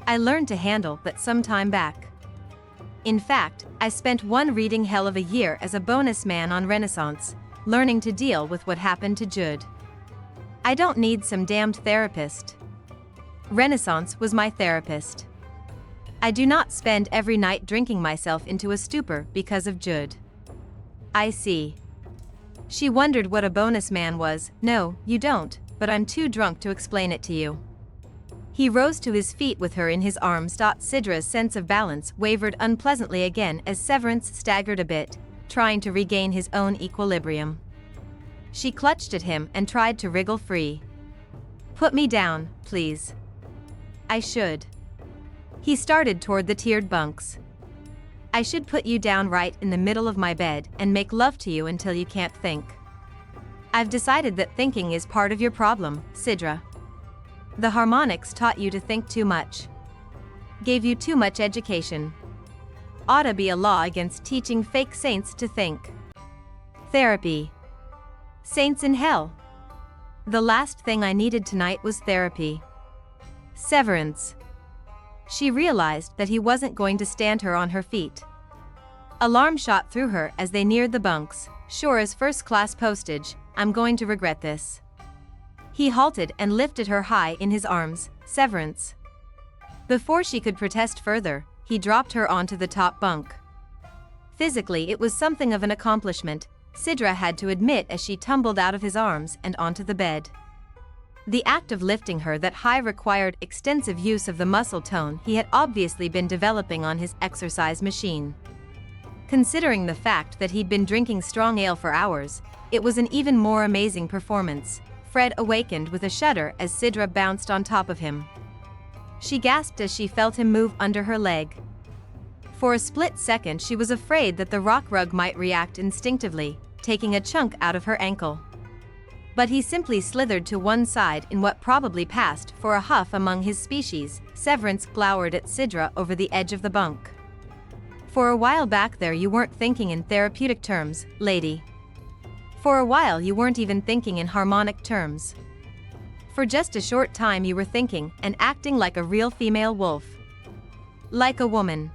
I learned to handle that some time back. In fact, I spent one reading hell of a year as a bonus man on Renaissance, learning to deal with what happened to Jude. I don't need some damned therapist. Renaissance was my therapist. I do not spend every night drinking myself into a stupor because of Jude. I see. She wondered what a bonus man was. No, you don't, but I'm too drunk to explain it to you. He rose to his feet with her in his arms. Cidra's sense of balance wavered unpleasantly again as Severance staggered a bit, trying to regain his own equilibrium. She clutched at him and tried to wriggle free. Put me down, please. I should. He started toward the tiered bunks. I should put you down right in the middle of my bed and make love to you until you can't think. I've decided that thinking is part of your problem, Cidra. The harmonics taught you to think too much. Gave you too much education. Oughta be a law against teaching fake saints to think. Therapy. Saints in hell. The last thing I needed tonight was therapy. Severance. She realized that he wasn't going to stand her on her feet. Alarm shot through her as they neared the bunks. Sure as first-class postage, I'm going to regret this. He halted and lifted her high in his arms. Severance. Before she could protest further, he dropped her onto the top bunk. Physically, it was something of an accomplishment, Cidra had to admit as she tumbled out of his arms and onto the bed. The act of lifting her that high required extensive use of the muscle tone he had obviously been developing on his exercise machine. Considering the fact that he'd been drinking strong ale for hours, it was an even more amazing performance. Fred awakened with a shudder as Cidra bounced on top of him. She gasped as she felt him move under her leg. For a split second she was afraid that the rock rug might react instinctively, taking a chunk out of her ankle. But he simply slithered to one side in what probably passed for a huff among his species. Severance glowered at Cidra over the edge of the bunk. For a while back there you weren't thinking in therapeutic terms, lady. For a while you weren't even thinking in harmonic terms. For just a short time you were thinking and acting like a real female wolf. Like a woman.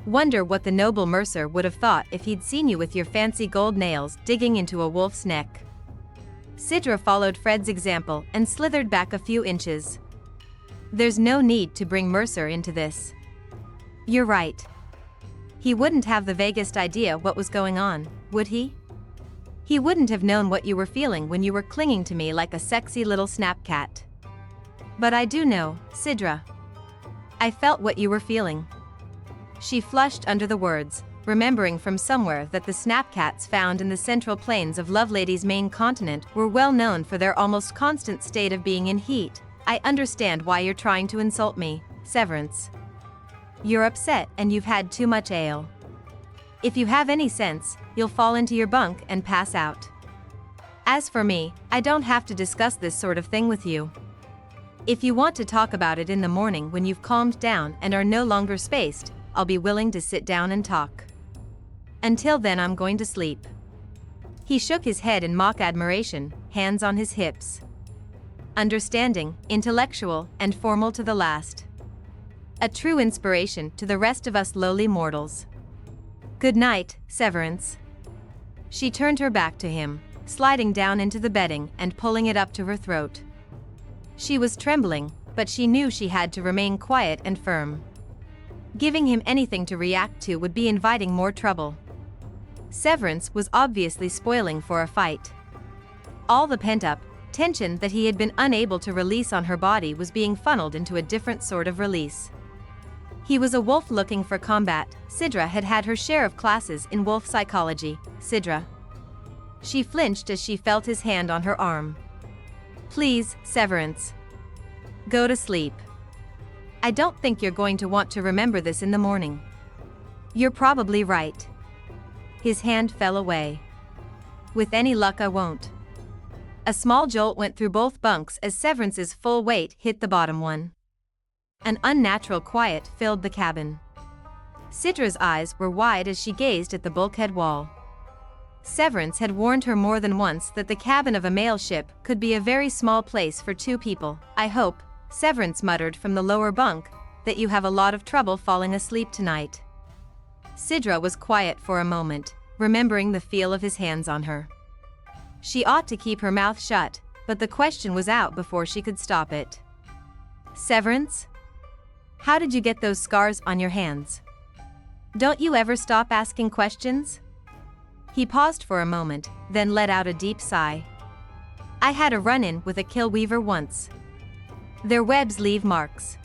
Wonder what the noble Mercer would have thought if he'd seen you with your fancy gold nails digging into a wolf's neck. Cidra followed Fred's example and slithered back a few inches. There's no need to bring Mercer into this. You're right. He wouldn't have the vaguest idea what was going on, would he? He wouldn't have known what you were feeling when you were clinging to me like a sexy little snapcat. But I do know, Cidra. I felt what you were feeling. She flushed under the words, remembering from somewhere that the snapcats found in the central plains of Lovelady's main continent were well known for their almost constant state of being in heat. I understand why you're trying to insult me, Severance. You're upset and you've had too much ale. If you have any sense, you'll fall into your bunk and pass out. As for me, I don't have to discuss this sort of thing with you. If you want to talk about it in the morning when you've calmed down and are no longer spaced, I'll be willing to sit down and talk. Until then I'm going to sleep. He shook his head in mock admiration, hands on his hips. Understanding, intellectual, and formal to the last. A true inspiration to the rest of us lowly mortals. Good night, Severance. She turned her back to him, sliding down into the bedding and pulling it up to her throat. She was trembling, but she knew she had to remain quiet and firm. Giving him anything to react to would be inviting more trouble. Severance was obviously spoiling for a fight. All the pent-up tension that he had been unable to release on her body was being funneled into a different sort of release. He was a wolf looking for combat. Cidra had had her share of classes in wolf psychology. Cidra. She flinched as she felt his hand on her arm. Please, Severance. Go to sleep. I don't think you're going to want to remember this in the morning. You're probably right. His hand fell away. With any luck I won't. A small jolt went through both bunks as Severance's full weight hit the bottom one. An unnatural quiet filled the cabin. Cidra's eyes were wide as she gazed at the bulkhead wall. Severance had warned her more than once that the cabin of a mail ship could be a very small place for two people. "I hope," Severance muttered from the lower bunk, "that you have a lot of trouble falling asleep tonight." Cidra was quiet for a moment, remembering the feel of his hands on her. She ought to keep her mouth shut, but the question was out before she could stop it. "Severance? How did you get those scars on your hands? Don't you ever stop asking questions?" He paused for a moment, then let out a deep sigh. "I had a run-in with a killweaver once. Their webs leave marks.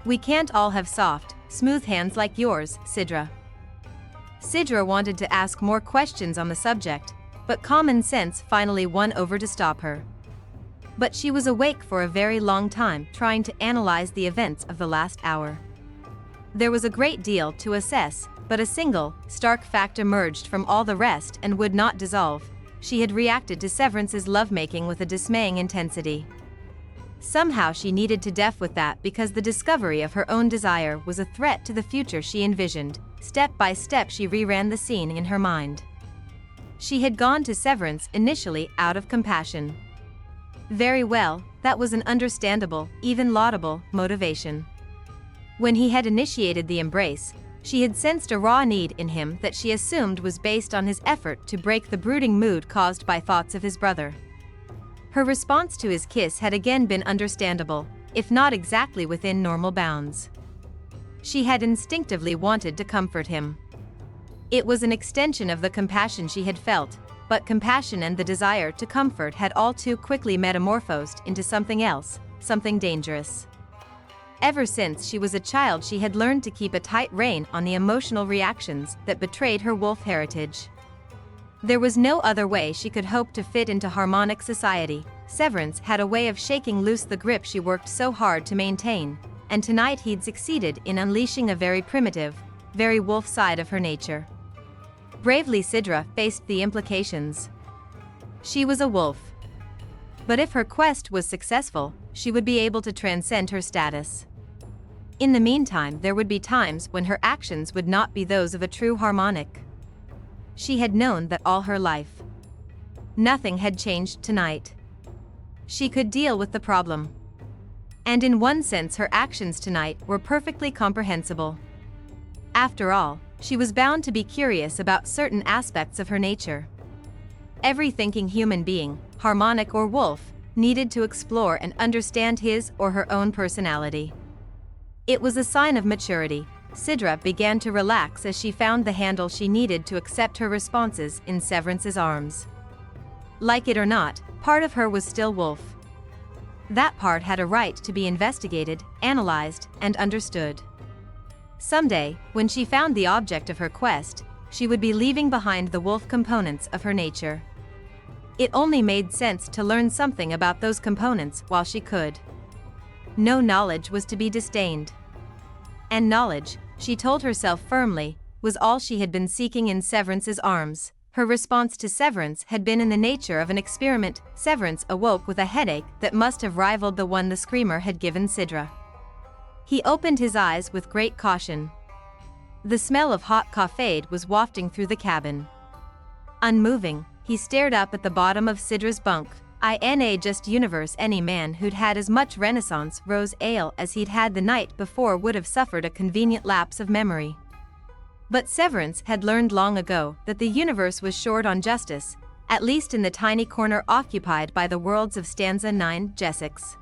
We can't all have soft, smooth hands like yours, Cidra." Cidra wanted to ask more questions on the subject, but common sense finally won over to stop her. But she was awake for a very long time trying to analyze the events of the last hour. There was a great deal to assess, but a single, stark fact emerged from all the rest and would not dissolve. She had reacted to Severance's lovemaking with a dismaying intensity. Somehow she needed to deal with that because the discovery of her own desire was a threat to the future she envisioned. Step by step she reran the scene in her mind. She had gone to Severance initially out of compassion. Very well, that was an understandable, even laudable, motivation. When he had initiated the embrace, she had sensed a raw need in him that she assumed was based on his effort to break the brooding mood caused by thoughts of his brother. Her response to his kiss had again been understandable, if not exactly within normal bounds. She had instinctively wanted to comfort him. It was an extension of the compassion she had felt, but compassion and the desire to comfort had all too quickly metamorphosed into something else, something dangerous. Ever since she was a child she had learned to keep a tight rein on the emotional reactions that betrayed her wolf heritage. There was no other way she could hope to fit into harmonic society. Severance had a way of shaking loose the grip she worked so hard to maintain, and tonight he'd succeeded in unleashing a very primitive, very wolf side of her nature. Bravely Cidra faced the implications. She was a wolf. But if her quest was successful, she would be able to transcend her status. In the meantime, there would be times when her actions would not be those of a true harmonic. She had known that all her life. Nothing had changed tonight. She could deal with the problem. And in one sense her actions tonight were perfectly comprehensible. After all, she was bound to be curious about certain aspects of her nature. Every thinking human being, harmonic or wolf, needed to explore and understand his or her own personality. It was a sign of maturity. Cidra began to relax as she found the handle she needed to accept her responses in Severance's arms. Like it or not, part of her was still wolf. That part had a right to be investigated, analyzed, and understood. Someday, when she found the object of her quest, she would be leaving behind the wolf components of her nature. It only made sense to learn something about those components while she could. No knowledge was to be disdained. And knowledge, she told herself firmly, was all she had been seeking in Severance's arms. Her response to Severance had been in the nature of an experiment. Severance awoke with a headache that must have rivaled the one the screamer had given Cidra. He opened his eyes with great caution. The smell of hot coffee was wafting through the cabin. Unmoving, he stared up at the bottom of Cidra's bunk. Just universe, any man who'd had as much Renaissance rose ale as he'd had the night before would have suffered a convenient lapse of memory. But Severance had learned long ago that the universe was short on justice, at least in the tiny corner occupied by the worlds of Stanza 9, Jessex.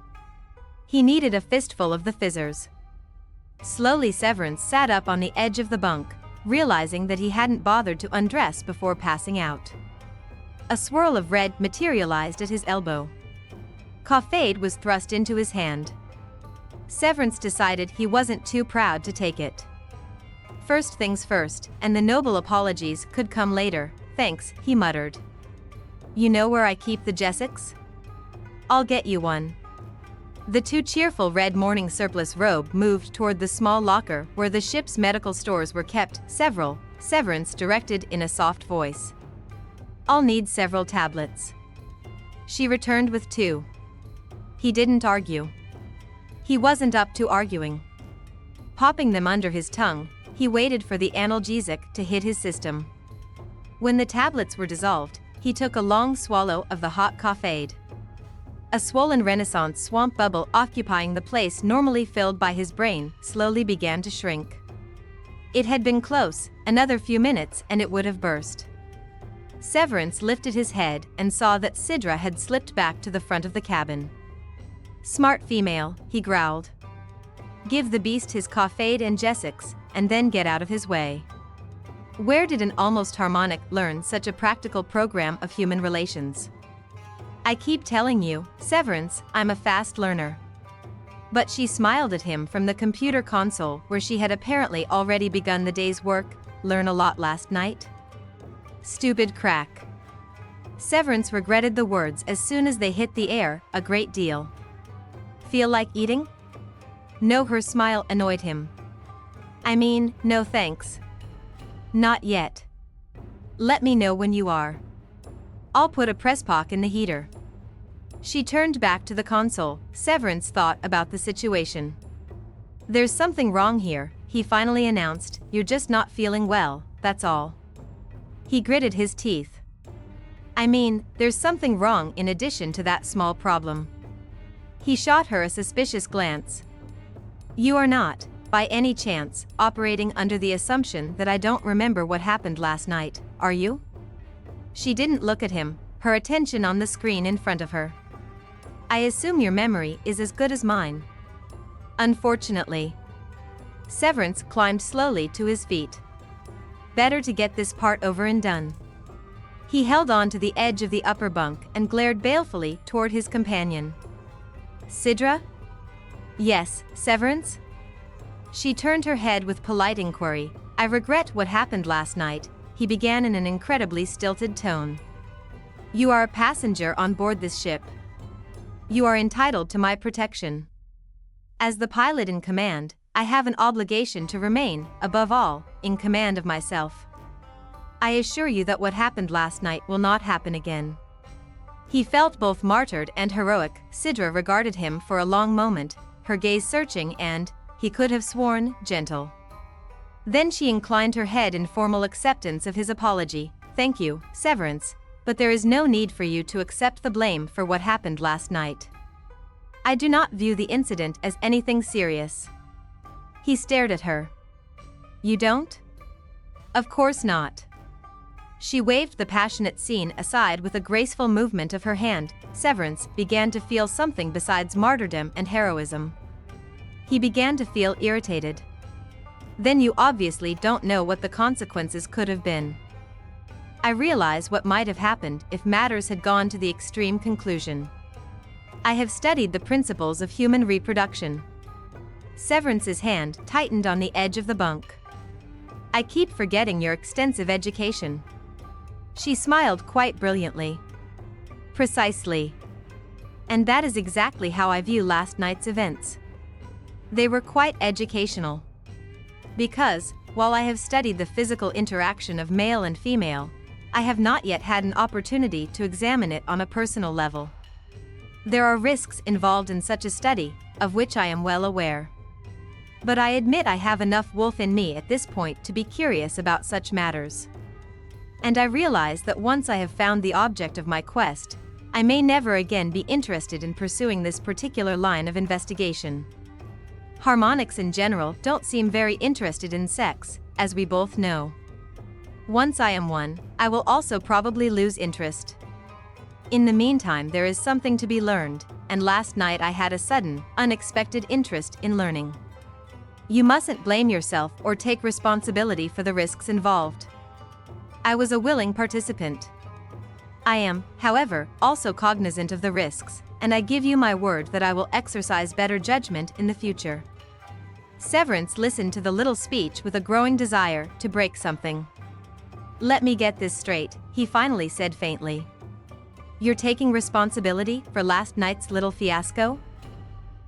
He needed a fistful of the fizzers. Slowly Severance sat up on the edge of the bunk, realizing that he hadn't bothered to undress before passing out. A swirl of red materialized at his elbow. Coffee was thrust into his hand. Severance decided he wasn't too proud to take it. First things first, and the noble apologies could come later. "Thanks," he muttered. "You know where I keep the Jessex? I'll get you one." The too cheerful red morning surplice robe moved toward the small locker where the ship's medical stores were kept. "Several," Severance directed in a soft voice. "I'll need several tablets." She returned with 2. He didn't argue. He wasn't up to arguing. Popping them under his tongue, he waited for the analgesic to hit his system. When the tablets were dissolved, he took a long swallow of the hot coffeeade. A swollen Renaissance swamp bubble occupying the place normally filled by his brain slowly began to shrink. It had been close, another few minutes and it would have burst. Severance lifted his head and saw that Cidra had slipped back to the front of the cabin. "Smart female," he growled. "Give the beast his coffeeade and Jessix, and then get out of his way." Where did an almost harmonic learn such a practical program of human relations? "I keep telling you, Severance, I'm a fast learner." But she smiled at him from the computer console where she had apparently already begun the day's work. "Learn a lot last night?" Stupid crack. Severance regretted the words as soon as they hit the air, a great deal. "Feel like eating?" No, her smile annoyed him. "I mean, no thanks." "Not yet. Let me know when you are. I'll put a press pock in the heater." She turned back to the console. Severance thought about the situation. "There's something wrong here," he finally announced. "You're just not feeling well, that's all." He gritted his teeth. "I mean, there's something wrong in addition to that small problem." He shot her a suspicious glance. "You are not, by any chance, operating under the assumption that I don't remember what happened last night, are you?" She didn't look at him, her attention on the screen in front of her. "I assume your memory is as good as mine." "Unfortunately." Severance climbed slowly to his feet. "Better to get this part over and done." He held on to the edge of the upper bunk and glared balefully toward his companion. "Cidra?" "Yes, Severance?" She turned her head with polite inquiry. "I regret what happened last night," he began in an incredibly stilted tone. "You are a passenger on board this ship. You are entitled to my protection. As the pilot in command, I have an obligation to remain, above all, in command of myself. I assure you that what happened last night will not happen again." He felt both martyred and heroic. Cidra regarded him for a long moment, her gaze searching and, he could have sworn, gentle. Then she inclined her head in formal acceptance of his apology. "Thank you, Severance, but there is no need for you to accept the blame for what happened last night. I do not view the incident as anything serious." He stared at her. "You don't?" "Of course not." She waved the passionate scene aside with a graceful movement of her hand. Severance began to feel something besides martyrdom and heroism. He began to feel irritated. "Then you obviously don't know what the consequences could have been." "I realize what might have happened if matters had gone to the extreme conclusion. I have studied the principles of human reproduction." Severance's hand tightened on the edge of the bunk. "I keep forgetting your extensive education." She smiled quite brilliantly. "Precisely. And that is exactly how I view last night's events. They were quite educational. Because, while I have studied the physical interaction of male and female, I have not yet had an opportunity to examine it on a personal level. There are risks involved in such a study, of which I am well aware. But I admit I have enough wolf in me at this point to be curious about such matters. And I realize that once I have found the object of my quest, I may never again be interested in pursuing this particular line of investigation. Harmonics in general don't seem very interested in sex, as we both know. Once I am one, I will also probably lose interest. In the meantime, there is something to be learned, and last night I had a sudden, unexpected interest in learning. You mustn't blame yourself or take responsibility for the risks involved. I was a willing participant. I am, however, also cognizant of the risks, and I give you my word that I will exercise better judgment in the future." Severance listened to the little speech with a growing desire to break something. "Let me get this straight," he finally said faintly. "You're taking responsibility for last night's little fiasco?"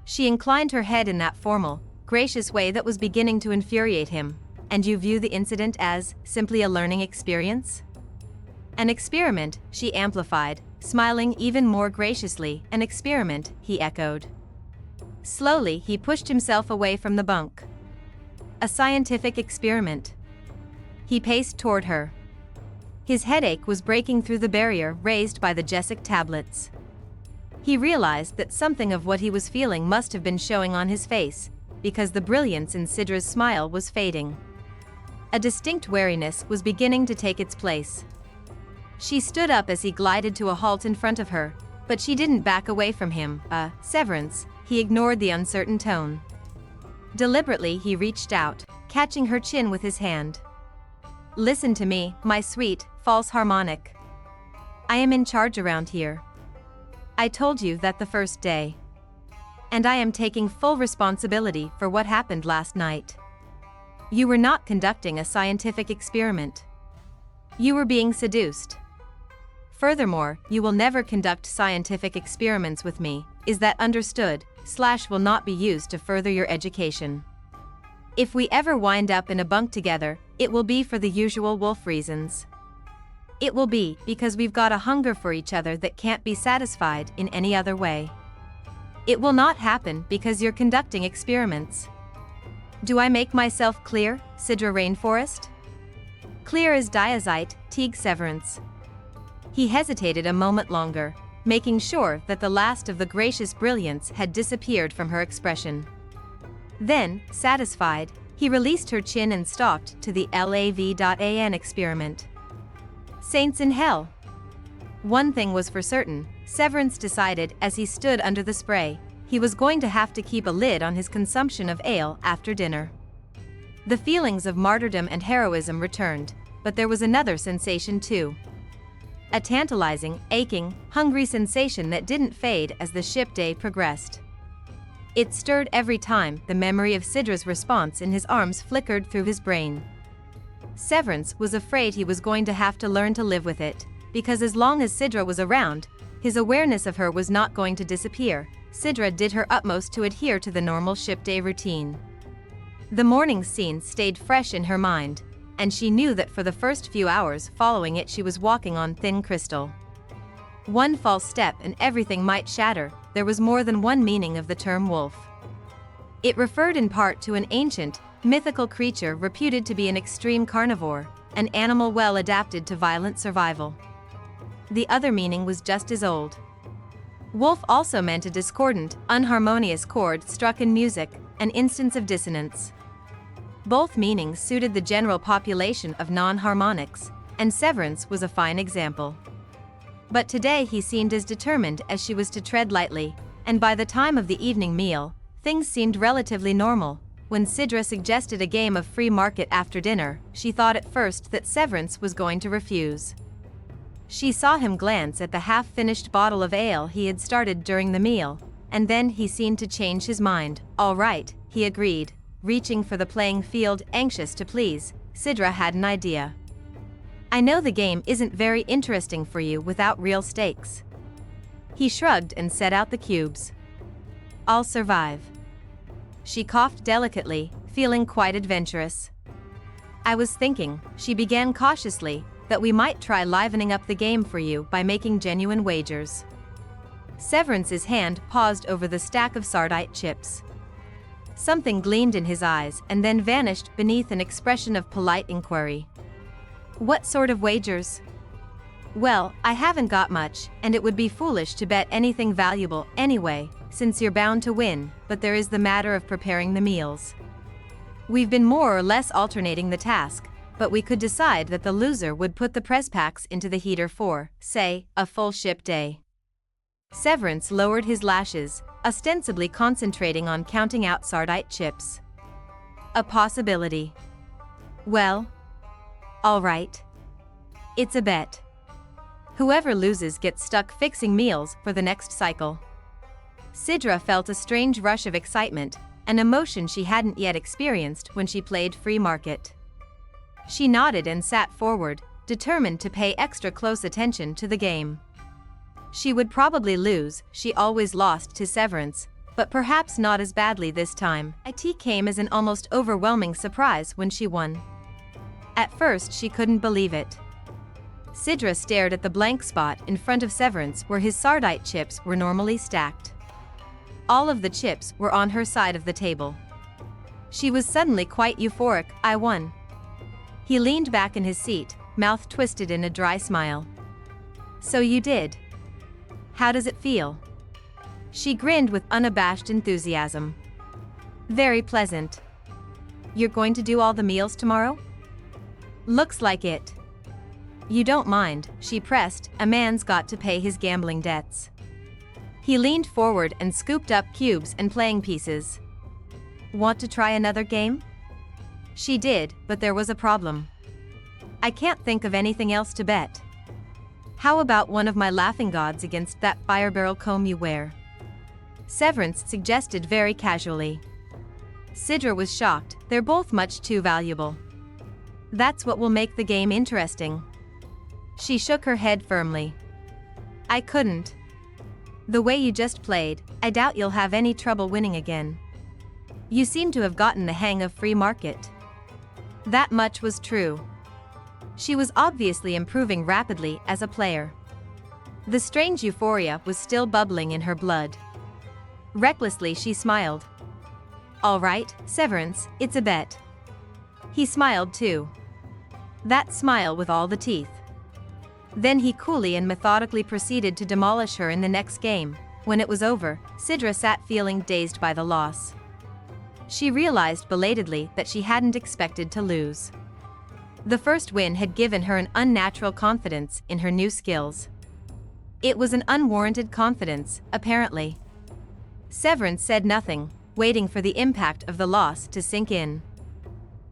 She inclined her head in that formal, gracious way that was beginning to infuriate him. "And you view the incident as simply a learning experience?" "An experiment," she amplified, smiling even more graciously. "An experiment," he echoed. Slowly, he pushed himself away from the bunk. A scientific experiment. He paced toward her. His headache was breaking through the barrier raised by the Jessic tablets. He realized that something of what he was feeling must have been showing on his face, because the brilliance in Cidra's smile was fading. A distinct wariness was beginning to take its place. She stood up as he glided to a halt in front of her, but she didn't back away from him. Severance, he ignored the uncertain tone. Deliberately, he reached out, catching her chin with his hand. Listen to me, my sweet, false harmonic. I am in charge around here. I told you that the first day. And I am taking full responsibility for what happened last night. You were not conducting a scientific experiment. You were being seduced. Furthermore, you will never conduct scientific experiments with me. Is that understood? / will not be used to further your education. If we ever wind up in a bunk together, it will be for the usual wolf reasons. It will be because we've got a hunger for each other that can't be satisfied in any other way. It will not happen because you're conducting experiments. Do I make myself clear, Cidra Rainforest? Clear as diazite, Teague Severance. He hesitated a moment longer, making sure that the last of the gracious brilliance had disappeared from her expression. Then, satisfied, he released her chin and stalked to the LAV.AN experiment. Saints in hell! One thing was for certain, Severance decided as he stood under the spray, he was going to have to keep a lid on his consumption of ale after dinner. The feelings of martyrdom and heroism returned, but there was another sensation too. A tantalizing, aching, hungry sensation that didn't fade as the ship day progressed. It stirred every time the memory of Cidra's response in his arms flickered through his brain. Severance was afraid he was going to have to learn to live with it, because as long as Cidra was around, his awareness of her was not going to disappear. Cidra did her utmost to adhere to the normal ship day routine. The morning scene stayed fresh in her mind, and she knew that for the first few hours following it she was walking on thin crystal. One false step and everything might shatter. There was more than one meaning of the term wolf. It referred in part to an ancient, mythical creature reputed to be an extreme carnivore, an animal well adapted to violent survival. The other meaning was just as old. Wolf also meant a discordant, unharmonious chord struck in music, an instance of dissonance. Both meanings suited the general population of non-harmonics, and Severance was a fine example. But today he seemed as determined as she was to tread lightly, and by the time of the evening meal, things seemed relatively normal. When Cidra suggested a game of free market after dinner, she thought at first that Severance was going to refuse. She saw him glance at the half-finished bottle of ale he had started during the meal, and then he seemed to change his mind. All right, he agreed, reaching for the playing field, anxious to please. Cidra had an idea. I know the game isn't very interesting for you without real stakes. He shrugged and set out the cubes. I'll survive. She coughed delicately, feeling quite adventurous. I was thinking, she began cautiously, that we might try livening up the game for you by making genuine wagers. Severance's hand paused over the stack of sardite chips. Something gleamed in his eyes and then vanished beneath an expression of polite inquiry. What sort of wagers? Well, I haven't got much, and it would be foolish to bet anything valuable anyway, since you're bound to win, but there is the matter of preparing the meals. We've been more or less alternating the task, but we could decide that the loser would put the press packs into the heater for, say, a full ship day. Severance lowered his lashes, ostensibly concentrating on counting out sardite chips. A possibility. Well, all right. It's a bet. Whoever loses gets stuck fixing meals for the next cycle. Cidra felt a strange rush of excitement, an emotion she hadn't yet experienced when she played free market. She nodded and sat forward, determined to pay extra close attention to the game. She would probably lose, she always lost to Severance, but perhaps not as badly this time. It came as an almost overwhelming surprise when she won. At first she couldn't believe it. Cidra stared at the blank spot in front of Severance where his sardite chips were normally stacked. All of the chips were on her side of the table. She was suddenly quite euphoric. I won. He leaned back in his seat, mouth twisted in a dry smile. So you did. How does it feel? She grinned with unabashed enthusiasm. Very pleasant. You're going to do all the meals tomorrow? Looks like it. You don't mind, she pressed, a man's got to pay his gambling debts. He leaned forward and scooped up cubes and playing pieces. Want to try another game? She did, but there was a problem. I can't think of anything else to bet. How about one of my laughing gods against that fire barrel comb you wear? Severance suggested very casually. Cidra was shocked, they're both much too valuable. That's what will make the game interesting. She shook her head firmly. I couldn't. The way you just played, I doubt you'll have any trouble winning again. You seem to have gotten the hang of free market. That much was true. She was obviously improving rapidly as a player. The strange euphoria was still bubbling in her blood. Recklessly she smiled. All right, Severance, it's a bet. He smiled too. That smile with all the teeth. Then he coolly and methodically proceeded to demolish her in the next game. When it was over, Cidra sat feeling dazed by the loss. She realized belatedly that she hadn't expected to lose. The first win had given her an unnatural confidence in her new skills. It was an unwarranted confidence, apparently. Severance said nothing, waiting for the impact of the loss to sink in.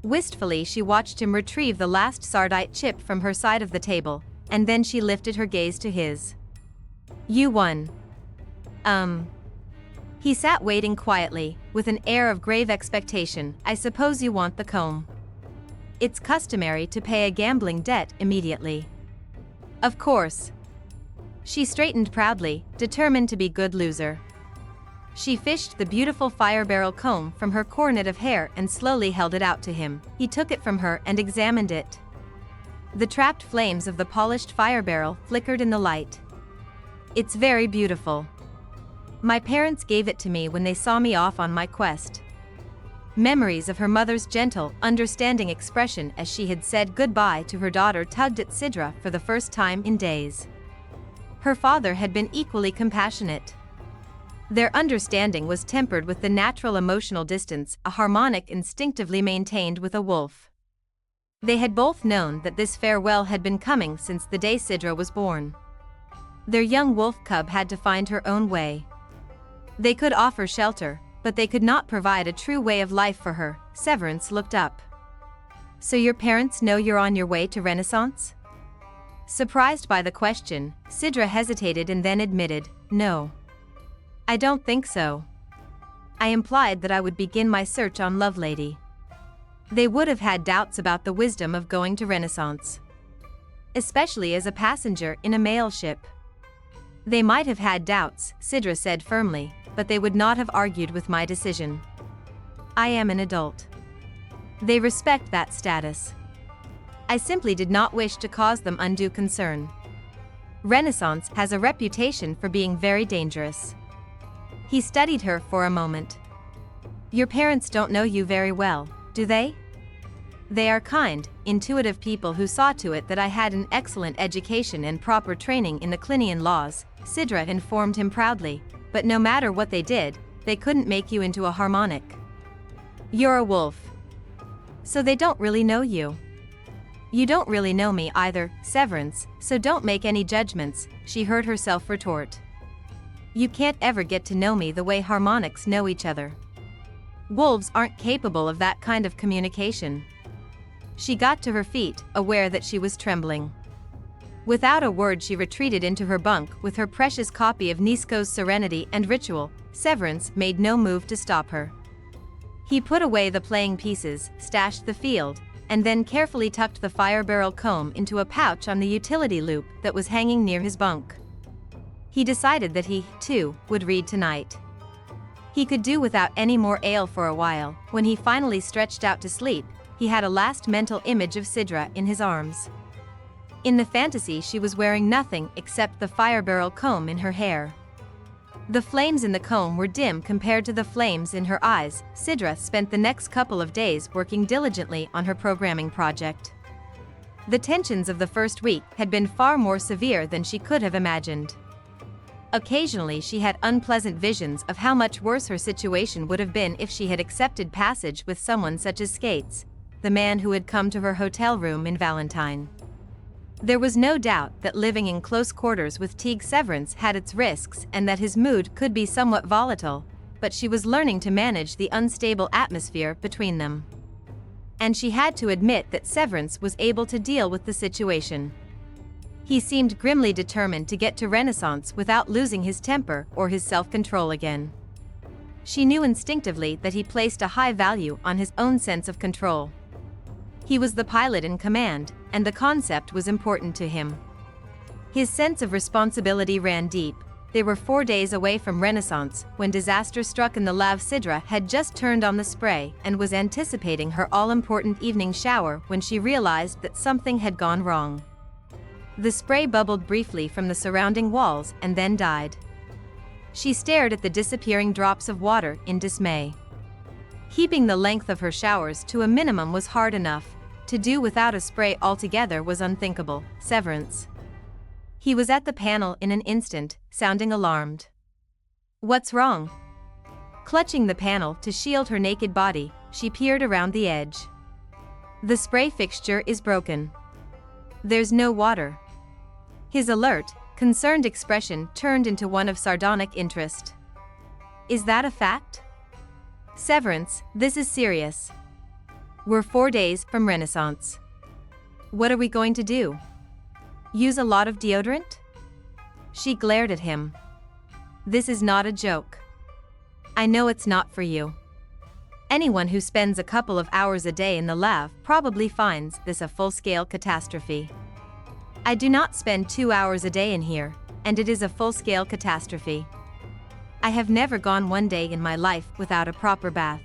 Wistfully she watched him retrieve the last sardite chip from her side of the table, and then she lifted her gaze to his. You won. He sat waiting quietly, with an air of grave expectation. I suppose you want the comb. It's customary to pay a gambling debt immediately. Of course. She straightened proudly, determined to be good loser. She fished the beautiful fire barrel comb from her coronet of hair and slowly held it out to him. He took it from her and examined it. The trapped flames of the polished fire barrel flickered in the light. It's very beautiful. My parents gave it to me when they saw me off on my quest. Memories of her mother's gentle, understanding expression as she had said goodbye to her daughter tugged at Cidra for the first time in days. Her father had been equally compassionate. Their understanding was tempered with the natural emotional distance a harmonic instinctively maintained with a wolf. They had both known that this farewell had been coming since the day Cidra was born. Their young wolf cub had to find her own way. They could offer shelter, but they could not provide a true way of life for her. Severance looked up. So your parents know you're on your way to Renaissance? Surprised by the question, Cidra hesitated and then admitted, no. I don't think so. I implied that I would begin my search on Lovelady. They would have had doubts about the wisdom of going to Renaissance. Especially as a passenger in a mail ship. They might have had doubts, Cidra said firmly, but they would not have argued with my decision. I am an adult. They respect that status. I simply did not wish to cause them undue concern. Renaissance has a reputation for being very dangerous. He studied her for a moment. Your parents don't know you very well, do they? They are kind, intuitive people who saw to it that I had an excellent education and proper training in the Clinian laws, Cidra informed him proudly, but no matter what they did, they couldn't make you into a harmonic. You're a wolf. So they don't really know you. You don't really know me either, Severance, so don't make any judgments, she heard herself retort. You can't ever get to know me the way harmonics know each other. Wolves aren't capable of that kind of communication. She got to her feet, aware that she was trembling. Without a word she retreated into her bunk with her precious copy of Nisko's Serenity and Ritual. Severance made no move to stop her. He put away the playing pieces, stashed the field, and then carefully tucked the fire barrel comb into a pouch on the utility loop that was hanging near his bunk. He decided that he, too, would read tonight. He could do without any more ale for a while. When he finally stretched out to sleep, he had a last mental image of Cidra in his arms. In the fantasy she was wearing nothing except the fire barrel comb in her hair. The flames in the comb were dim compared to the flames in her eyes. Cidra spent the next couple of days working diligently on her programming project. The tensions of the first week had been far more severe than she could have imagined. Occasionally she had unpleasant visions of how much worse her situation would have been if she had accepted passage with someone such as Skates, the man who had come to her hotel room in Valentine. There was no doubt that living in close quarters with Teague Severance had its risks and that his mood could be somewhat volatile, but she was learning to manage the unstable atmosphere between them. And she had to admit that Severance was able to deal with the situation. He seemed grimly determined to get to Renaissance without losing his temper or his self-control again. She knew instinctively that he placed a high value on his own sense of control. He was the pilot in command, and the concept was important to him. His sense of responsibility ran deep. They were 4 days away from Renaissance when disaster struck in the lab. Cidra had just turned on the spray and was anticipating her all-important evening shower when she realized that something had gone wrong. The spray bubbled briefly from the surrounding walls and then died. She stared at the disappearing drops of water in dismay. Keeping the length of her showers to a minimum was hard enough. To do without a spray altogether was unthinkable. Severance. He was at the panel in an instant, sounding alarmed. "What's wrong?" Clutching the panel to shield her naked body, she peered around the edge. "The spray fixture is broken. There's no water." His alert, concerned expression turned into one of sardonic interest. "Is that a fact?" "Severance, this is serious. We're 4 days from Renaissance. What are we going to do? Use a lot of deodorant?" She glared at him. "This is not a joke. I know it's not for you. Anyone who spends a couple of hours a day in the lab probably finds this a full-scale catastrophe. I do not spend 2 hours a day in here, and it is a full-scale catastrophe. I have never gone 1 day in my life without a proper bath.